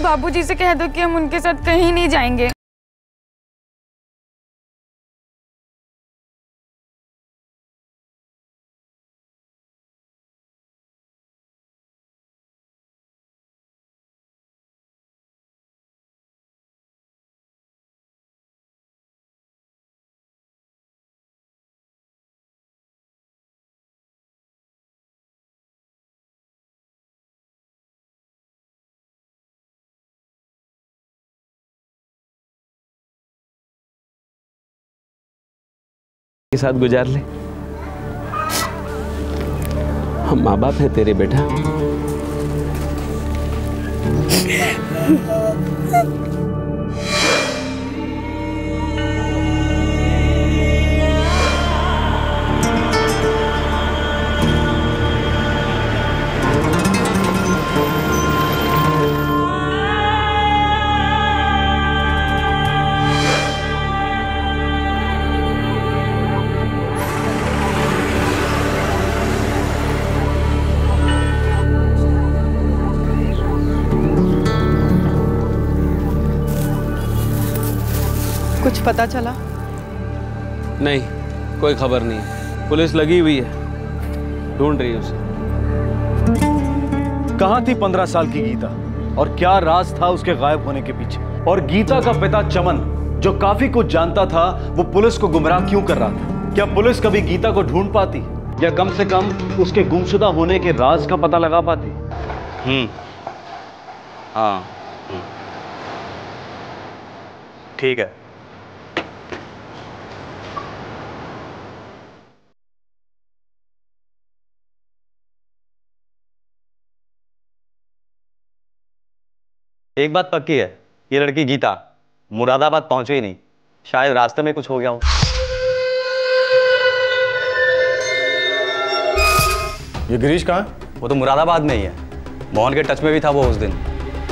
बाबूजी से कह दो कि हम उनके साथ कहीं नहीं जाएंगे। के साथ गुजार ले। हम माँ बाप हैं तेरे बेटा। कुछ पता चला? नहीं, कोई खबर नहीं। पुलिस लगी हुई है, ढूंढ रही है उसे। कहां थी 15 साल की गीता और क्या राज था उसके गायब होने के पीछे? और गीता का पिता चमन जो काफी कुछ जानता था, वो पुलिस को गुमराह क्यों कर रहा था? क्या पुलिस कभी गीता को ढूंढ पाती या कम से कम उसके गुमशुदा होने के राज का पता लगा पाती? हाँ ठीक है। एक बात पक्की है, ये लड़की गीता मुरादाबाद पहुंचे ही नहीं। शायद रास्ते में कुछ हो गया हो। ये गिरीश कहाँ है? वो तो मुरादाबाद में ही है। मोहन के टच में भी था वो उस दिन,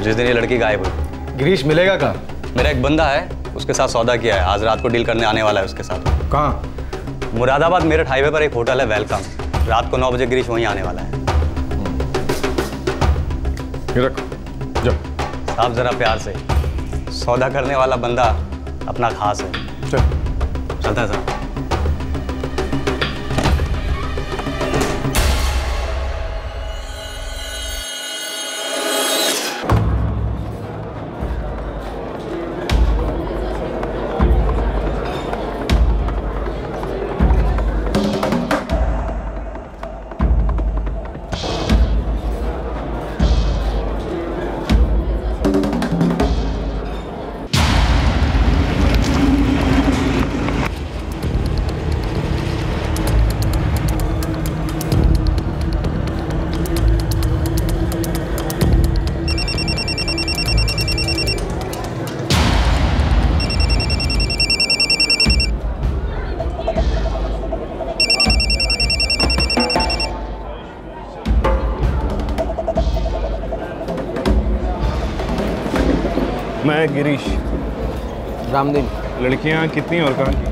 जिस दिन ये लड़की गायब हुई। गिरीश मिलेगा कहाँ? मेरा एक बंदा है, उसके साथ सौदा किया है। आज रात को डील करने आने वाला है उसके साथ। कहाँ? मुरादाबाद मेरठ हाईवे पर एक होटल है, वेलकम। रात को 9 बजे गिरीश वहीं आने वाला है। ये रखो, जाओ। साहब जरा प्यार से, सौदा करने वाला बंदा अपना खास है। चलता है साहब। मैं गिरीश। रामदीन। लड़कियां कितनी और कहाँ की?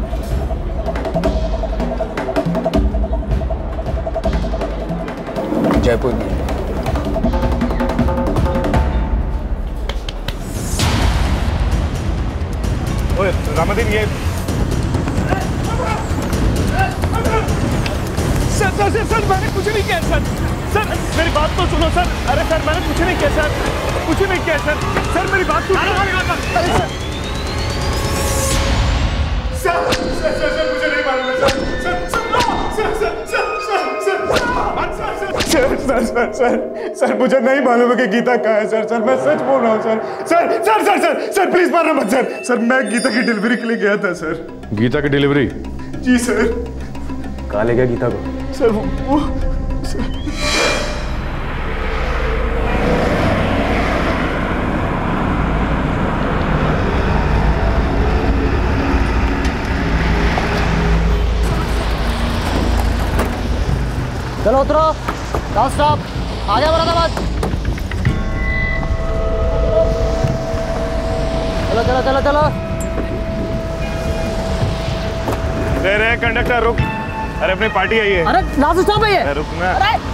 जयपुर की। ओए रामदीन, ये सर मैंने कुछ नहीं किया सर मेरी बात तो सुनो सर। अरे सर मैंने कुछ नहीं किया सर, कुछ नहीं किया सर मेरी बात सुनो। सर मुझे नहीं मालूम है सर मुझे नहीं मालूम है कि गीता कहाँ है सर मैं सच बोल रहा हूँ सर प्लीज मारना मत सर मैं गीता की डिलीवरी के लिए गया था सर। गीता की डिलीवरी? जी सर। कहाँ ले गया गीता को? सर वो चलो उतरो, जाओ स्टॉप, आ जाओ मुरादाबाद। चलो चलो चलो चलो। रे कंडक्टर रुक, अरे अपनी पार्टी आई है। अरे लास्ट स्टॉप है ये। रुकना। अरे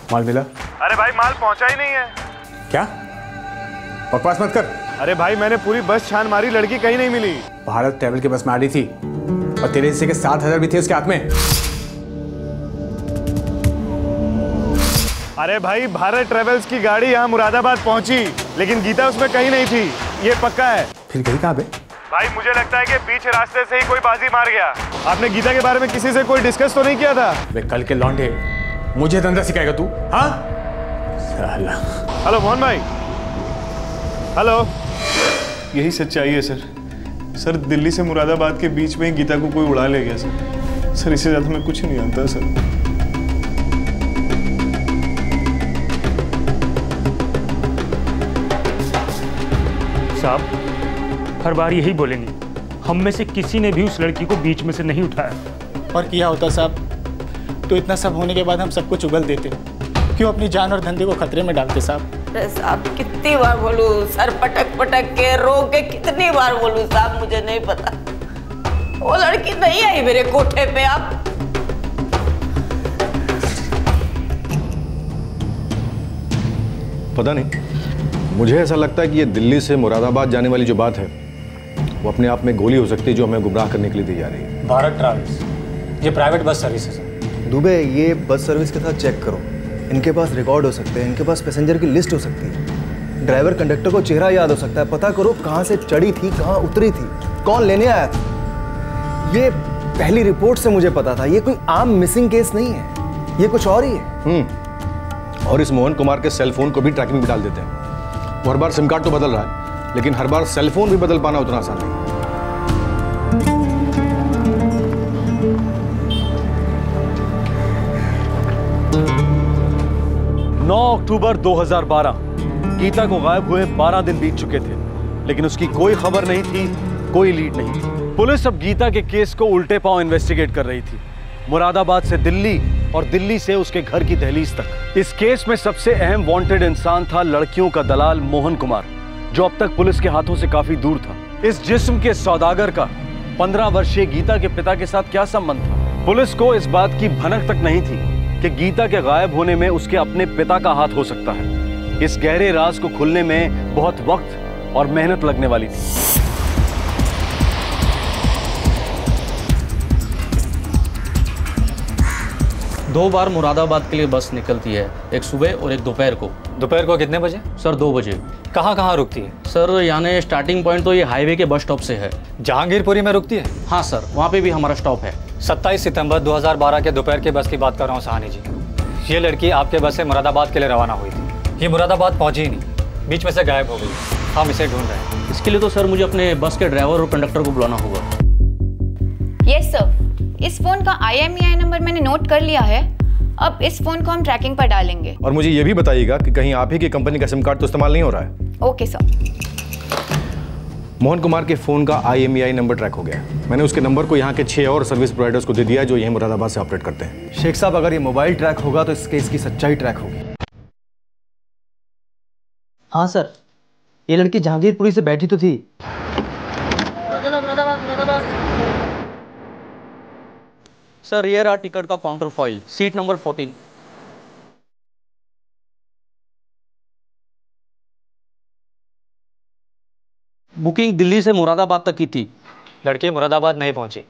माल मिला? अरे भाई माल पहुंचा ही नहीं है। क्या बकवास मत कर। अरे भाई मैंने पूरी बस छान मारी, लड़की कहीं नहीं मिली। भारत ट्रैवल की बस में आ रही थी और तेरे हिस्से के 7,000 भी थे उसके हाथ में। अरे भाई भारत ट्रैवल्स की गाड़ी यहाँ मुरादाबाद पहुंची, लेकिन गीता उसमें कहीं नहीं थी, ये पक्का है। फिर गई कहाँ पे? भाई मुझे लगता है कि पीछे रास्ते से ही कोई बाजी मार गया। आपने गीता के बारे में किसी से कोई डिस्कस तो नहीं किया था? वे कल के लौंडे मुझे धंधा सिखाएगा तू? हाँ साला। हेलो मोहन भाई। हेलो। यही सच्चाई है सर। सर दिल्ली से मुरादाबाद के बीच में गीता को कोई उड़ा ले गया सर। सर इससे ज्यादा मैं कुछ नहीं जानता सर। साहब हर बार यही बोलेंगे, हम में से किसी ने भी उस लड़की को बीच में से नहीं उठाया। और किया होता साहब तो इतना सब होने के बाद हम सब कुछ उगल देते, क्यों अपनी जान और धंधे को खतरे में डालते साहब? अरे साहब कितनी बार बोलूं, सर पटक पटक के रोक के कितनी बार बोलूं साहब, मुझे नहीं पता। वो लड़की नहीं आई मेरे कोठे पे। आप पता नहीं, मुझे ऐसा लगता है कि ये दिल्ली से मुरादाबाद जाने वाली जो बात है वो अपने आप में गोली हो सकती है जो हमें गुमराह करने के लिए दी जा रही है। भारत ट्रैवल्स ये प्राइवेट बस सर्विस है। दुबे ये बस सर्विस के साथ चेक करो, इनके पास रिकॉर्ड हो सकते हैं, इनके पास पैसेंजर की लिस्ट हो सकती है, ड्राइवर कंडक्टर को चेहरा याद हो सकता है। पता करो कहाँ से चढ़ी थी, कहाँ उतरी थी, कौन लेने आया था। ये पहली रिपोर्ट से मुझे पता था, ये कोई आम मिसिंग केस नहीं है, ये कुछ और ही है। और इस मोहन कुमार के सेल फोन को भी ट्रैकिंग में डाल देते हैं। वो हर बार सिम कार्ड तो बदल रहा है, लेकिन हर बार सेल फोन भी बदल पाना उतना आसान नहीं। 9 अक्टूबर 2012 गीता को गायब हुए 12 दिन बीत चुके थे, लेकिन उसकी कोई खबर नहीं थी, कोई लीड नहीं थी। पुलिस अब गीता के केस को उल्टे पांव इन्वेस्टिगेट कर रही थी, मुरादाबाद से दिल्ली और दिल्ली से उसके घर की दहलीज तक। इस केस में सबसे अहम वांटेड इंसान था लड़कियों का दलाल मोहन कुमार, जो अब तक पुलिस के हाथों से काफी दूर था। इस जिस्म के सौदागर का 15 वर्षीय गीता के पिता के साथ क्या संबंध था? पुलिस को इस बात की भनक तक नहीं थी कि गीता के गायब होने में उसके अपने पिता का हाथ हो सकता है। इस गहरे राज को खुलने में बहुत वक्त और मेहनत लगने वाली थी। दो बार मुरादाबाद के लिए बस निकलती है, एक सुबह और एक दोपहर को। दोपहर को कितने बजे? सर 2 बजे। कहाँ कहाँ रुकती है? सर यानी स्टार्टिंग पॉइंट तो ये हाईवे के बस स्टॉप से है। जहांगीरपुरी में रुकती है? हाँ सर, वहाँ पे भी हमारा स्टॉप है। 27 सितंबर 2012 के दोपहर की बस की बात कर रहा हूँ सहानी जी। ये लड़की आपके बस से मुरादाबाद के लिए रवाना हुई थी। ये मुरादाबाद पहुँची ही नहीं, बीच में से गायब हो गई। हम इसे ढूंढ रहे हैं। इसके लिए तो सर मुझे अपने बस के ड्राइवर और कंडक्टर को बुलाना होगा। यस सर, इस फोन का IMEI नंबर मैंने नोट कर लिया है। अब इस फोन को हम ट्रैकिंग पर डालेंगे। और मुझे ये भी बताइएगा कि कहीं आप ही की कंपनी का सिम कार्ड तो इस्तेमाल नहीं हो रहा है। Okay sir. मोहन कुमार के फोन का IMEI नंबर ट्रैक हो गया। मैंने उसके नंबर को यहाँ के 6 और सर्विस प्रोवाइडर्स को दे दिया जो यहीं मुरादाबाद से ऑपरेट करते हैं। शेख साहब, अगर ये मोबाइल ट्रैक होगा तो इस केस की सच्चाई ट्रैक होगी। हाँ सर, ये लड़की जहांगीरपुरी से बैठी तो थी। सर ये रहा टिकट का counter foil, seat number 14। Booking Delhi से मुरादाबाद तक की थी। लड़की मुरादाबाद नहीं पहुंची,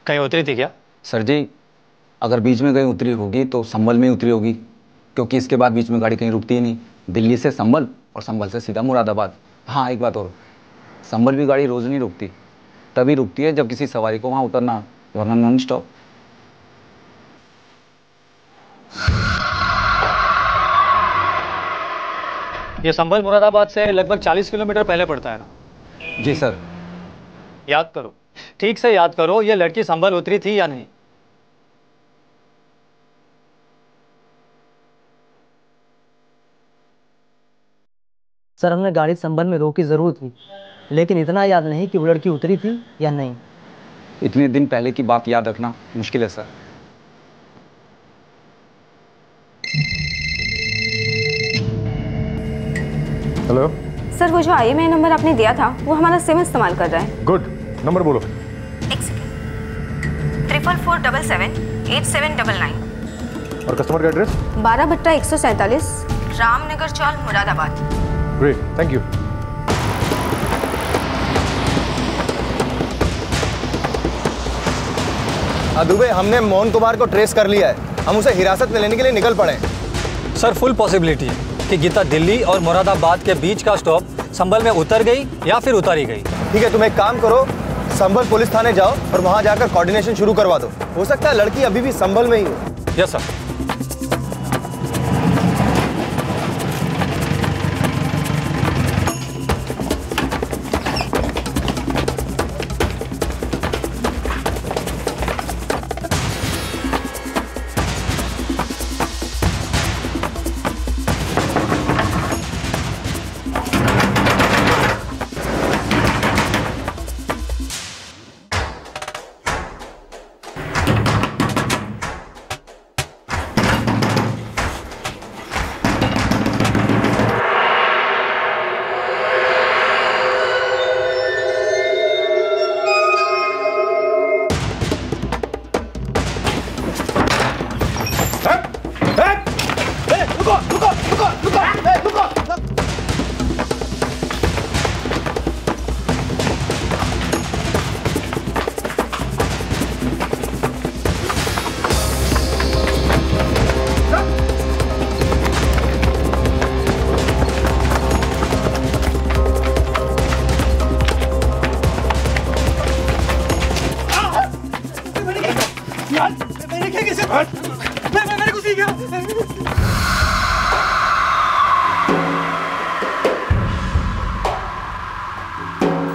कहीं उतरी थी क्या? सर जी, अगर बीच में कहीं उतरी होगी तो संभल में उतरी होगी, क्योंकि इसके बाद बीच में गाड़ी कहीं रुकती ही नहीं। दिल्ली से संभल और संभल से सीधा मुरादाबाद। हाँ एक बात और, संभल भी गाड़ी रोज़ नहीं रुकती, तभी रुकती है जब किसी सवारी को वहाँ उतरना, वरना नॉन स्टॉप। ये संभल मुरादाबाद से लगभग 40 किलोमीटर पहले पड़ता है ना? जी सर। याद करो, ठीक से याद करो, ये लड़की संभल उतरी थी या नहीं? सर हमने गाड़ी संभल में रोकी ज़रूर थी, लेकिन इतना याद नहीं कि वो लड़की उतरी थी या नहीं। इतने दिन पहले की बात याद रखना मुश्किल है सर। हेलो सर वो जो IMEI नंबर आपने दिया था वो हमारा सिम इस्तेमाल कर रहा है। गुड, नंबर बोलो। 4447787799 और कस्टमर का address? 12/147 Ramnagar chawl Moradabad. Great, thank you. Dubey, हमने मोहन कुमार को ट्रेस कर लिया है। हम उसे हिरासत में लेने के लिए निकल पड़े। सर फुल पॉसिबिलिटी है कि गीता दिल्ली और मुरादाबाद के बीच का स्टॉप संभल में उतर गई या फिर उतारी गई। ठीक है, तुम एक काम करो, संभल पुलिस थाने जाओ और वहां जाकर कोऑर्डिनेशन शुरू करवा दो। हो सकता है लड़की अभी भी संभल में ही हो। Yes sir.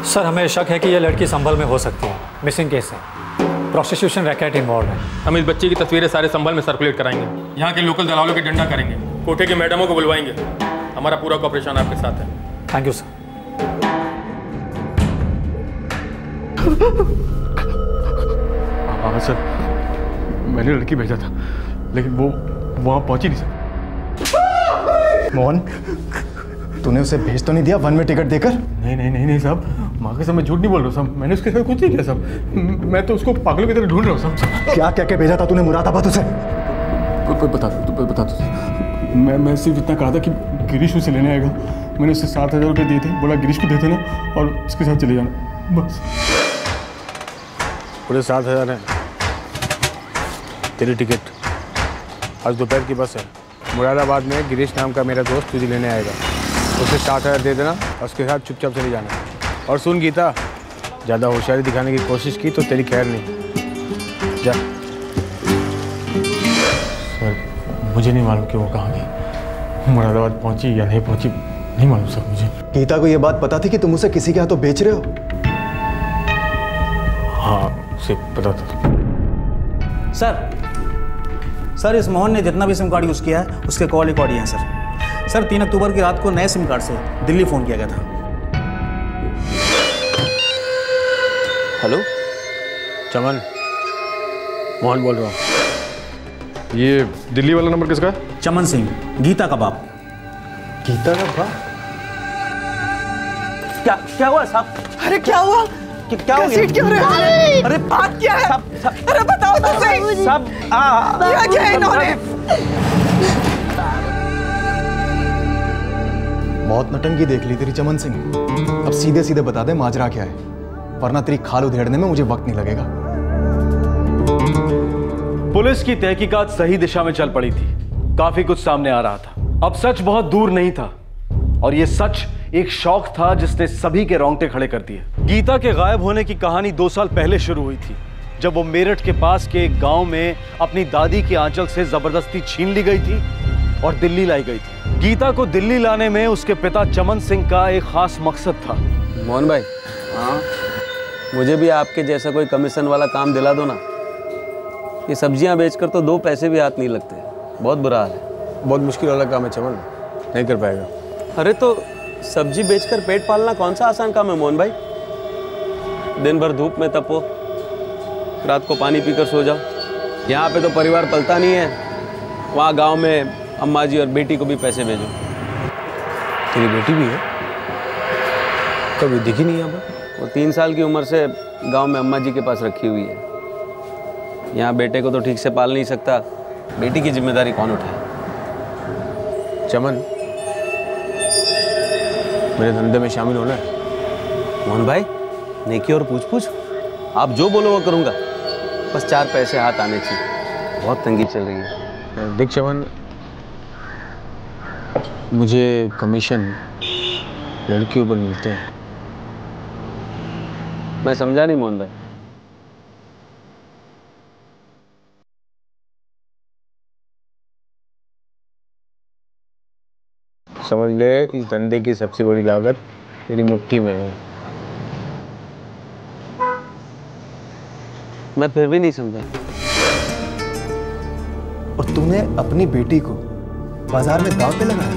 सर हमें शक है कि यह लड़की संभल में हो सकती है। मिसिंग केस है, प्रोस्टिट्यूशन रैकेट इन्वॉल्व है। हम इस बच्चे की तस्वीरें सारे संभल में सर्कुलेट कराएंगे, यहाँ के लोकल दलालों की डंडा करेंगे, कोठे के मैडमों को बुलवाएंगे। हमारा पूरा कॉपरेशन आपके साथ है। Thank you sir. हाँ सर, मैंने लड़की भेजा था लेकिन वो वहाँ पहुँची नहीं सर। मोहन, तूने उसे भेज तो नहीं दिया वन वे टिकट देकर? नहीं साहब, माँ के साथ मैं झूठ नहीं बोल रहा हूँ साहब। मैंने उसके साथ कुछ नहीं किया साहब। मैं तो उसको पागलों की तरह ढूंढ रहा हूँ साहब। क्या कह के भेजा था तूने मुरादाबाद उसे? बता दो। मैं सिर्फ इतना कहा था कि गिरीश उसे लेने आएगा। मैंने उसे 7,000 रुपये दिए थे, बोला गिरीश को दे देना और उसके साथ चले जाना, बस। पूरे 7,000 है। तेरी टिकट आज दोपहर की बस है। मुरादाबाद में गिरीश नाम का मेरा दोस्त तुझे लेने आएगा, उसे 7,000 दे देना और उसके साथ चुपचाप चले जाना। और सुन गीता, ज़्यादा होशियारी दिखाने की कोशिश की तो तेरी खैर नहीं। जा। सर मुझे नहीं मालूम कि वो कहाँ गई, मुरादाबाद पहुँची या नहीं पहुँची, नहीं मालूम सर मुझे। गीता को ये बात पता थी कि तुम उसे किसी के हाथों बेच रहे हो? हाँ उसे पता था। सर इस मोहन ने जितना भी सिम कार्ड यूज़ किया है उसके कॉल रिकॉर्ड हैं सर। 3 अक्टूबर की रात को नए सिम कार्ड से दिल्ली फ़ोन किया गया था। हेलो चमन, मोहन बोल रहा हूँ। ये दिल्ली वाला नंबर किसका है? चमन सिंह, गीता का बाप। गीता का बाप? क्या हुआ साहब? अरे क्या हुआ? क्या हो गया? क्यों रहे? अरे बात क्या है? अरे बताओ तो सही। सब क्या है इन्होंने? बहुत नटंकी देख ली तेरी चमन सिंह। अब सीधे सीधे बता दे माजरा क्या है, वरना तेरी खाल उधेड़ने में मुझे वक्त नहीं लगेगा। पुलिस की तहकीकात सही दिशा में चल पड़ी थी, काफी कुछ सामने आ रहा था। अब सच बहुत दूर नहीं था और यह सच एक शौक था जिसने सभी के रोंगटे खड़े कर दिए। गीता के गायब होने की कहानी 2 साल पहले शुरू हुई थी, जब वो मेरठ के पास के एक गांव में अपनी दादी के आंचल से जबरदस्ती छीन ली गई थी और दिल्ली लाई गई थी। गीता को दिल्ली लाने में उसके पिता चमन सिंह का एक खास मकसद था। मोहन भाई, हाँ, मुझे भी आपके जैसा कोई कमीशन वाला काम दिला दो ना। ये सब्जियां बेचकर तो 2 पैसे भी हाथ नहीं लगते, बहुत बुरा हाल है। बहुत मुश्किल वाला काम है चमन, नहीं कर पाएगा। अरे तो सब्जी बेचकर पेट पालना कौन सा आसान काम है मोहन भाई? दिन भर धूप में तपो, रात को पानी पीकर सो जाओ। यहाँ पे तो परिवार पलता नहीं है। वहाँ गांव में अम्मा जी और बेटी को भी पैसे भेजो। तेरी बेटी भी है? कभी दिखी नहीं यहाँ पर। वो 3 साल की उम्र से गांव में अम्मा जी के पास रखी हुई है। यहाँ बेटे को तो ठीक से पाल नहीं सकता, बेटी की जिम्मेदारी कौन उठाए? चमन, मेरे धंधे में शामिल होना है। मोहन भाई, नेकी और पूछ आप जो बोलो वो करूँगा, बस 4 पैसे हाथ आने चाहिए। बहुत तंगी चल रही है। देख चमन, मुझे कमीशन लड़कियों पर मिलते हैं। मैं समझा नहीं मोहन भाई। समझ ले, इस धंधे की सबसे बड़ी लागत तेरी मुट्ठी में है। मैं फिर भी नहीं समझा। और तूने अपनी बेटी को बाजार में दांव पे लगाया?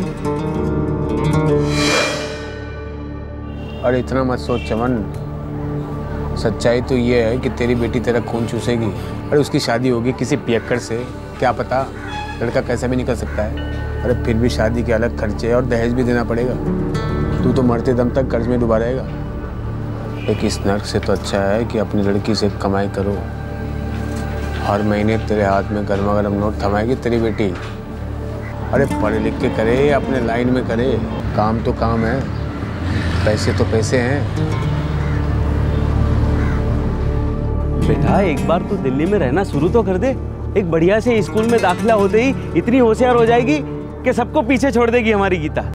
अरे इतना मत सोच चमन, सच्चाई तो ये है कि तेरी बेटी तेरा खून चूसेगी। अरे उसकी शादी होगी किसी पियक्कड़ से, क्या पता लड़का कैसा भी निकल सकता है। अरे फिर भी शादी के अलग खर्चे और दहेज भी देना पड़ेगा। तू तो मरते दम तक कर्ज में डूबा रहेगा। एक इस नर्क से तो अच्छा है कि अपनी लड़की से कमाई करो। हर महीने तेरे हाथ में गर्मा गर्म नोट थमाएगी तेरी बेटी। अरे पढ़ लिख के करे या अपने लाइन में करे, काम तो काम है, पैसे तो पैसे हैं। बेटा एक बार तो दिल्ली में रहना शुरू तो कर दे। एक बढ़िया से स्कूल में दाखिला होते ही इतनी होशियार हो जाएगी कि सबको पीछे छोड़ देगी हमारी गीता।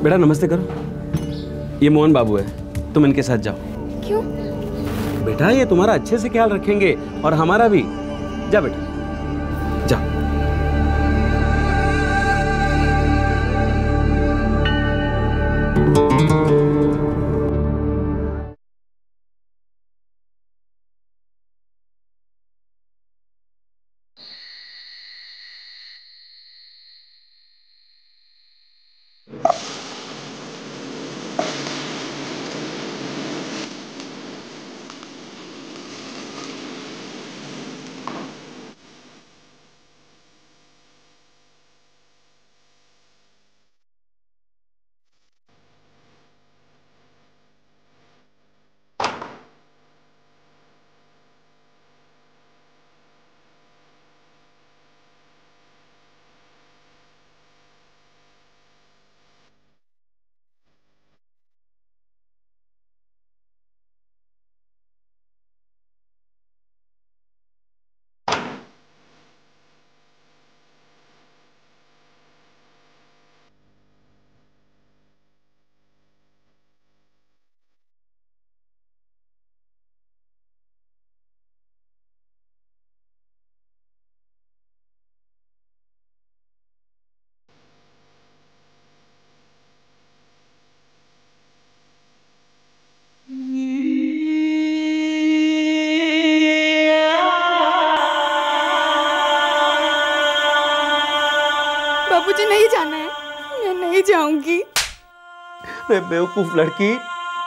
बेटा नमस्ते करो। ये मोहन बाबू है, तुम इनके साथ जाओ। क्यों? बेटा ये तुम्हारा अच्छे से ख्याल रखेंगे और हमारा भी। जा बेटा जा। बाबूजी नहीं जाना है, मैं नहीं जाऊंगी। अरे बेवकूफ लड़की,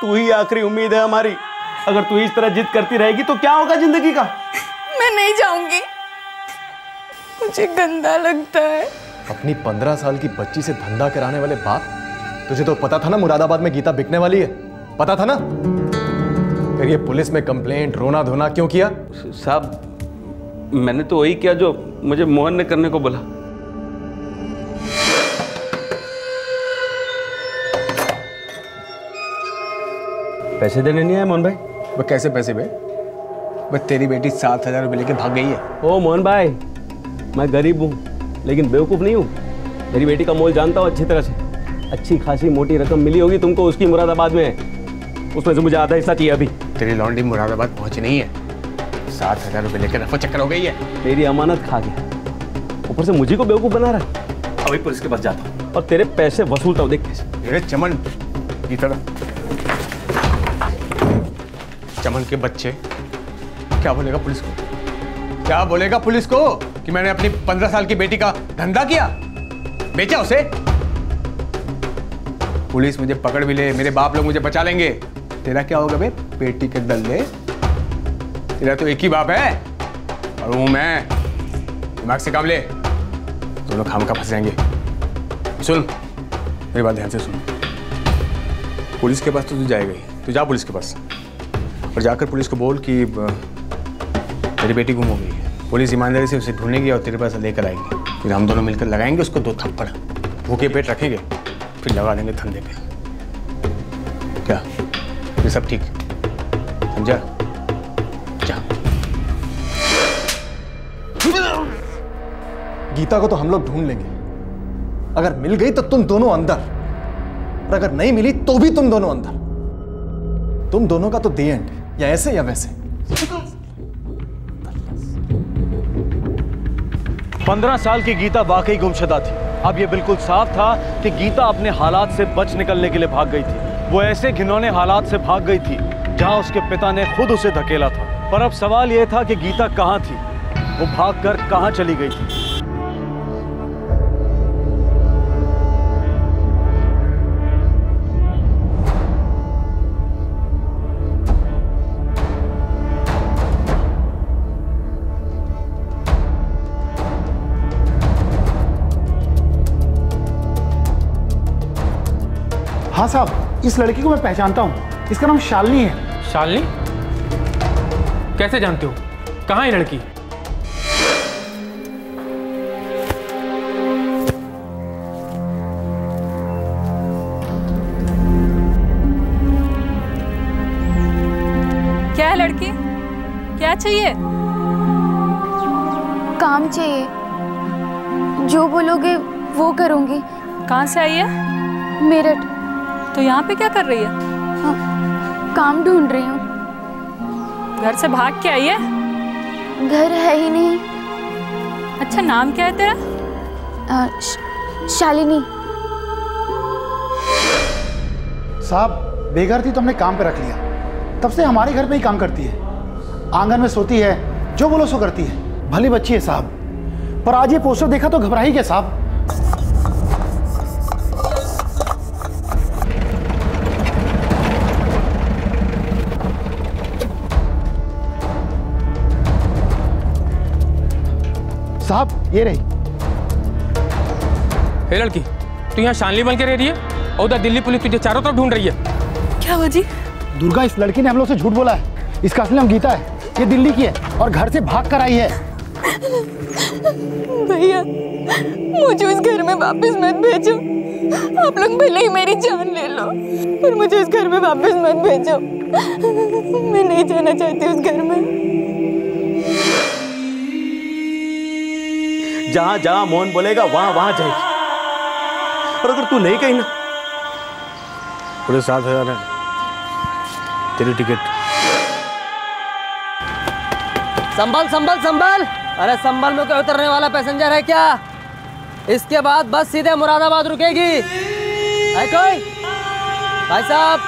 तू ही आखिरी उम्मीद है हमारी। अगर तू इस तरह जिद करती रहेगी तो क्या होगा जिंदगी का? मैं नहीं जाऊंगी, मुझे गंदा लगता है। अपनी 15 साल की बच्ची से धंधा कराने वाले बाप, तुझे तो पता था ना मुरादाबाद में गीता बिकने वाली है, पता था ना? फिर ये पुलिस में कंप्लेंट, रोना धोना क्यों किया? साहब मैंने तो वही किया जो मुझे मोहन ने करने को बोला। पैसे देने नहीं आए मोहन भाई? वो कैसे पैसे बे? बस तेरी बेटी 7,000 रुपये लेके भाग गई है। ओ मोहन भाई, मैं गरीब हूँ लेकिन बेवकूफ़ नहीं हूँ। मेरी बेटी का मोल जानता हूँ अच्छी तरह से। अच्छी खासी मोटी रकम मिली होगी तुमको उसकी मुरादाबाद में, उसमें से मुझे आधा हिस्सा चाहिए अभी। तेरी लौंडी मुरादाबाद पहुंची नहीं है, 7,000 रुपये लेकर रफा चक्कर हो गई है। तेरी अमानत खा गया, ऊपर से मुझे को बेवकूफ़ बना रहा है। अभी पुलिस के पास जाता हूँ और तेरे पैसे वसूलता हूँ, देख कैसे। अरे चमन, इधर चमन के बच्चे, क्या बोलेगा पुलिस को? क्या बोलेगा पुलिस को कि मैंने अपनी 15 साल की बेटी का धंधा किया, बेचा उसे? पुलिस मुझे पकड़ भी ले, मेरे बाप लोग मुझे बचा लेंगे, तेरा क्या होगा बे? पेटी के दल्ले। तेरा तो एक ही बाप है और वो मैं। दिमाग से काम ले, दोनों खामखा फंस जाएंगे। सुन मेरी बात ध्यान से सुन। पुलिस के पास तो तू जाएगा ही, तू जा पुलिस के पास और जाकर पुलिस को बोल कि तेरी बेटी गुम हो गई है। पुलिस ईमानदारी से उसे ढूंढेगी और तेरे पास लेकर आएगी। फिर हम दोनों मिलकर लगाएंगे उसको 2 थप्पड़, भूखे पेट रखेंगे, फिर लगा देंगे धंधे पे। क्या ये सब ठीक समझा? जा। गीता को तो हम लोग ढूंढ लेंगे, अगर मिल गई तो तुम दोनों अंदर, और अगर नहीं मिली तो भी तुम दोनों अंदर। तुम दोनों का तो दी एंड, या ऐसे या वैसे। 15 साल की गीता वाकई गुमशुदा थी। अब यह बिल्कुल साफ था कि गीता अपने हालात से बच निकलने के लिए भाग गई थी। वो ऐसे घिनौने हालात से भाग गई थी जहां उसके पिता ने खुद उसे धकेला था। पर अब सवाल यह था कि गीता कहां थी, वो भागकर कहां चली गई थी। हाँ साहब, इस लड़की को मैं पहचानता हूँ, इसका नाम शालिनी है। शालिनी? कैसे जानते हो? कहाँ है लड़की? क्या है लड़की? क्या चाहिए? काम चाहिए, जो बोलोगे वो करूँगी। कहाँ से आई है? मेरठ। तो यहाँ पे क्या कर रही है? काम ढूंढ रही हूँ। घर से भाग के आई है? घर है ही नहीं। अच्छा, नाम क्या है तेरा? शालिनी। साहब, बेघर थी तो हमने काम पे रख लिया, तब से हमारे घर पे ही काम करती है। आंगन में सोती है, जो बोलो सो करती है। भली बच्ची है साहब, पर आज ये पोस्टर देखा तो घबरा ही गया साहब। साहब ये रही। हे लड़की, तू यहाँ शालिनी बन के रह रही है और उधर दिल्ली पुलिस तुझे चारों तरफ ढूंढ रही है। क्या हुआ जी? दुर्गा, इस लड़की ने हम लोग से झूठ बोला है। इसका असली नाम गीता है, ये दिल्ली की है और घर से भाग कर आई है। भैया, मुझे उस घर में वापस मत भेजो। आप लोग भले ही मेरी जान ले लो, पर मुझे उस घर में वापस मत भेजो। मैं नहीं जाना चाहती उस घर में। जहां जहां मोहन बोलेगा वहां वहां जाएगी, और अगर तू नहीं कही ना। पूरे 7,000 है तेरी टिकट। संभल संभल संभल, अरे संभल में कोई उतरने वाला पैसेंजर है क्या? इसके बाद बस सीधे मुरादाबाद रुकेगी। है कोई? भाई साहब,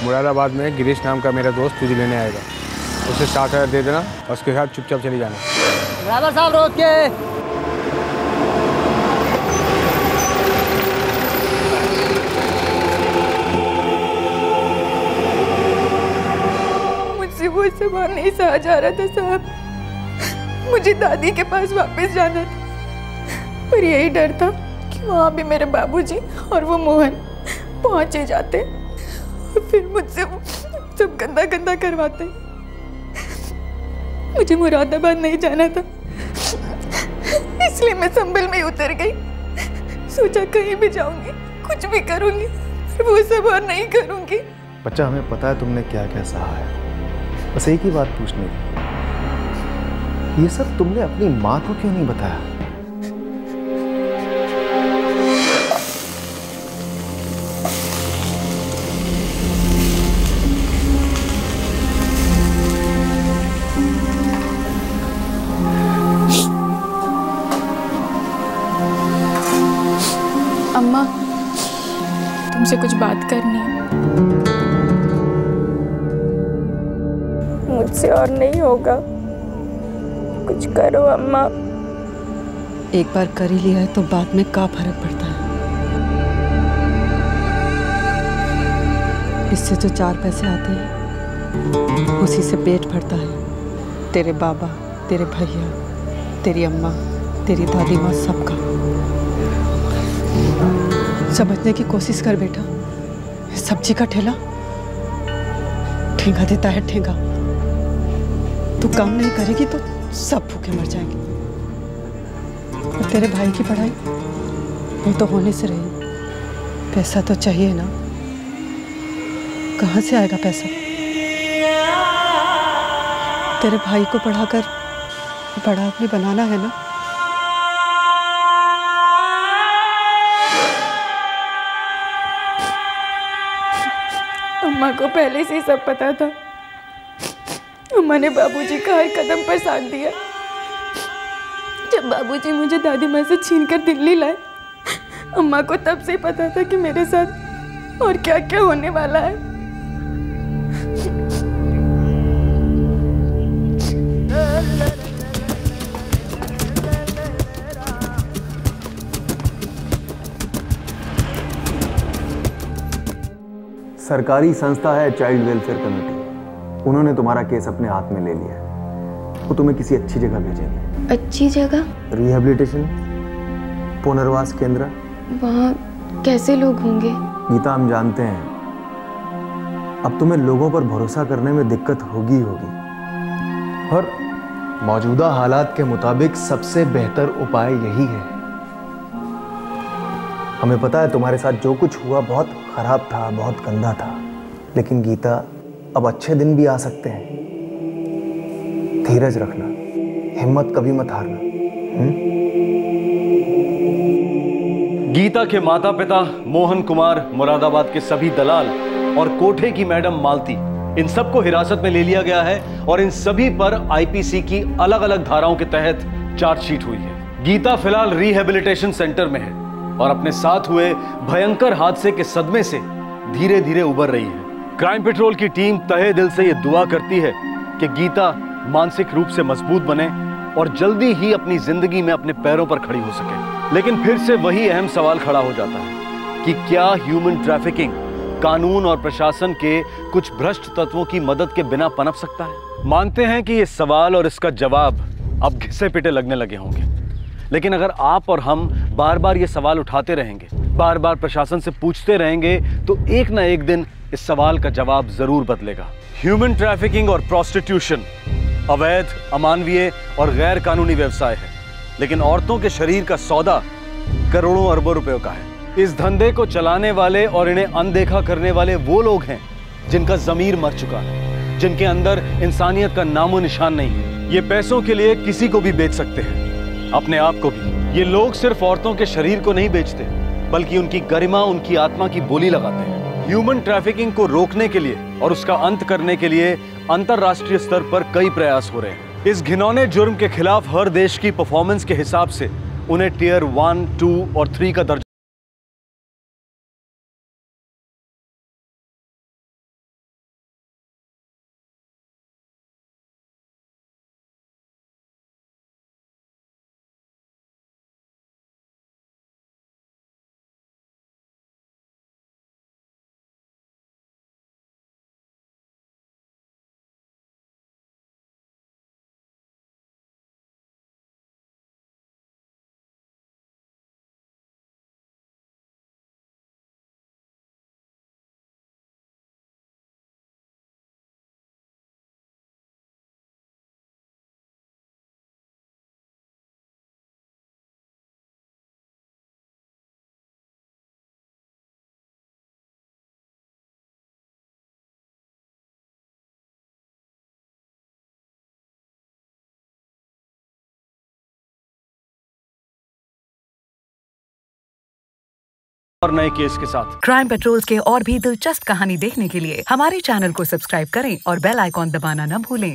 मुरादाबाद में गिरीश नाम का मेरा दोस्त तुझे लेने आएगा, उसे 7,000 दे देना और उसके साथ चुपचाप चली जाना। ड्राइवर साहब रोक के। मुझसे वो सवाल नहीं सहा जा रहा था साहब। मुझे दादी के पास वापस जाना था, पर यही डर था कि वहाँ भी मेरे बाबूजी और वो मोहन पहुँचे जाते और फिर मुझसे सब गंदा गंदा करवाते। मुझे मुरादाबाद नहीं जाना था, इसलिए मैं संभल में उतर गई। सोचा कहीं भी जाऊंगी, कुछ भी करूंगी, वो सब और नहीं करूंगी। बच्चा, हमें पता है तुमने क्या क्या सहा है, बस एक ही बात पूछनी थी, ये सब तुमने अपनी माँ को क्यों नहीं बताया? अम्मा, तुमसे कुछ बात करनी है। मुझसे और नहीं होगा, कुछ करो अम्मा। एक बार कर ही लिया है तो बाद में क्या फर्क पड़ता है। इससे जो 4 पैसे आते हैं उसी से पेट भरता है। तेरे बाबा, तेरे भैया, तेरी अम्मा, तेरी दादी माँ, सबका। समझने की कोशिश कर बेटा, सब्जी का ठेला ठेंगा देता है, ठेंगा। तू काम नहीं करेगी तो सब भूखे मर जाएंगे। और तेरे भाई की पढ़ाई वो तो होने से रही, पैसा तो चाहिए ना, कहाँ से आएगा पैसा? तेरे भाई को पढ़ाकर बड़ा आदमी बनाना है ना। अम्मा को पहले से ही सब पता था। अम्मा ने बाबूजी का हर कदम पर साथ दिया। जब बाबूजी मुझे दादी माँ से छीनकर दिल्ली लाए, अम्मा को तब से ही पता था कि मेरे साथ और क्या क्या होने वाला है। सरकारी संस्था है चाइल्ड वेलफेयर कमेटी, उन्होंने तुम्हारा केस अपने हाथ में ले लिया है। वो तुम्हें किसी अच्छी जगह भेजेंगे। अच्छी जगह? रिहेबिलिटेशन, पुनर्वास केंद्र। वहाँ कैसे लोग होंगे? गीता, हम जानते हैं अब तुम्हें लोगों पर भरोसा करने में दिक्कत होगी और मौजूदा हालात के मुताबिक सबसे बेहतर उपाय यही है। हमें पता है तुम्हारे साथ जो कुछ हुआ बहुत खराब था, बहुत गंदा था, लेकिन गीता, अब अच्छे दिन भी आ सकते हैं। धीरज रखना, हिम्मत कभी मत हारना। गीता के माता पिता मोहन कुमार, मुरादाबाद के सभी दलाल और कोठे की मैडम मालती, इन सबको हिरासत में ले लिया गया है और इन सभी पर आईपीसी की अलग अलग धाराओं के तहत चार्जशीट हुई है। गीता फिलहाल रिहेबिलिटेशन सेंटर में है और अपने साथ हुए भयंकर हादसे के सदमे से धीरे धीरे उबर रही है। क्राइम पेट्रोल की टीम तहे दिल से यह दुआ करती है कि गीता मानसिक रूप से मजबूत बने और जल्दी ही अपनी जिंदगी में अपने पैरों पर खड़ी हो सके। लेकिन फिर से वही अहम सवाल खड़ा हो जाता है कि क्या ह्यूमन ट्रैफिकिंग कानून और प्रशासन के कुछ भ्रष्ट तत्वों की मदद के बिना पनप सकता है? मानते हैं कि यह सवाल और इसका जवाब अब घिसे पिटे लगने लगे होंगे, लेकिन अगर आप और हम बार बार ये सवाल उठाते रहेंगे, बार बार प्रशासन से पूछते रहेंगे, तो एक ना एक दिन इस सवाल का जवाब जरूर बदलेगा। ह्यूमन ट्रैफिकिंग और प्रोस्टिट्यूशन अवैध, अमानवीय और गैर कानूनी व्यवसाय है, लेकिन औरतों के शरीर का सौदा करोड़ों अरबों रुपयों का है। इस धंधे को चलाने वाले और इन्हें अनदेखा करने वाले वो लोग हैं जिनका जमीर मर चुका है, जिनके अंदर इंसानियत का नामो निशान नहीं है। ये पैसों के लिए किसी को भी बेच सकते हैं, अपने आप को भी। ये लोग सिर्फ औरतों के शरीर को नहीं बेचते, बल्कि उनकी गरिमा, उनकी आत्मा की बोली लगाते हैं। ह्यूमन ट्रैफिकिंग को रोकने के लिए और उसका अंत करने के लिए अंतर्राष्ट्रीय स्तर पर कई प्रयास हो रहे हैं। इस घिनौने जुर्म के खिलाफ हर देश की परफॉर्मेंस के हिसाब से उन्हें टियर 1, 2 और 3 का दर्जा और नए केस के साथ। क्राइम पेट्रोल्स के और भी दिलचस्प कहानी देखने के लिए हमारे चैनल को सब्सक्राइब करें और बेल आइकॉन दबाना न भूलें।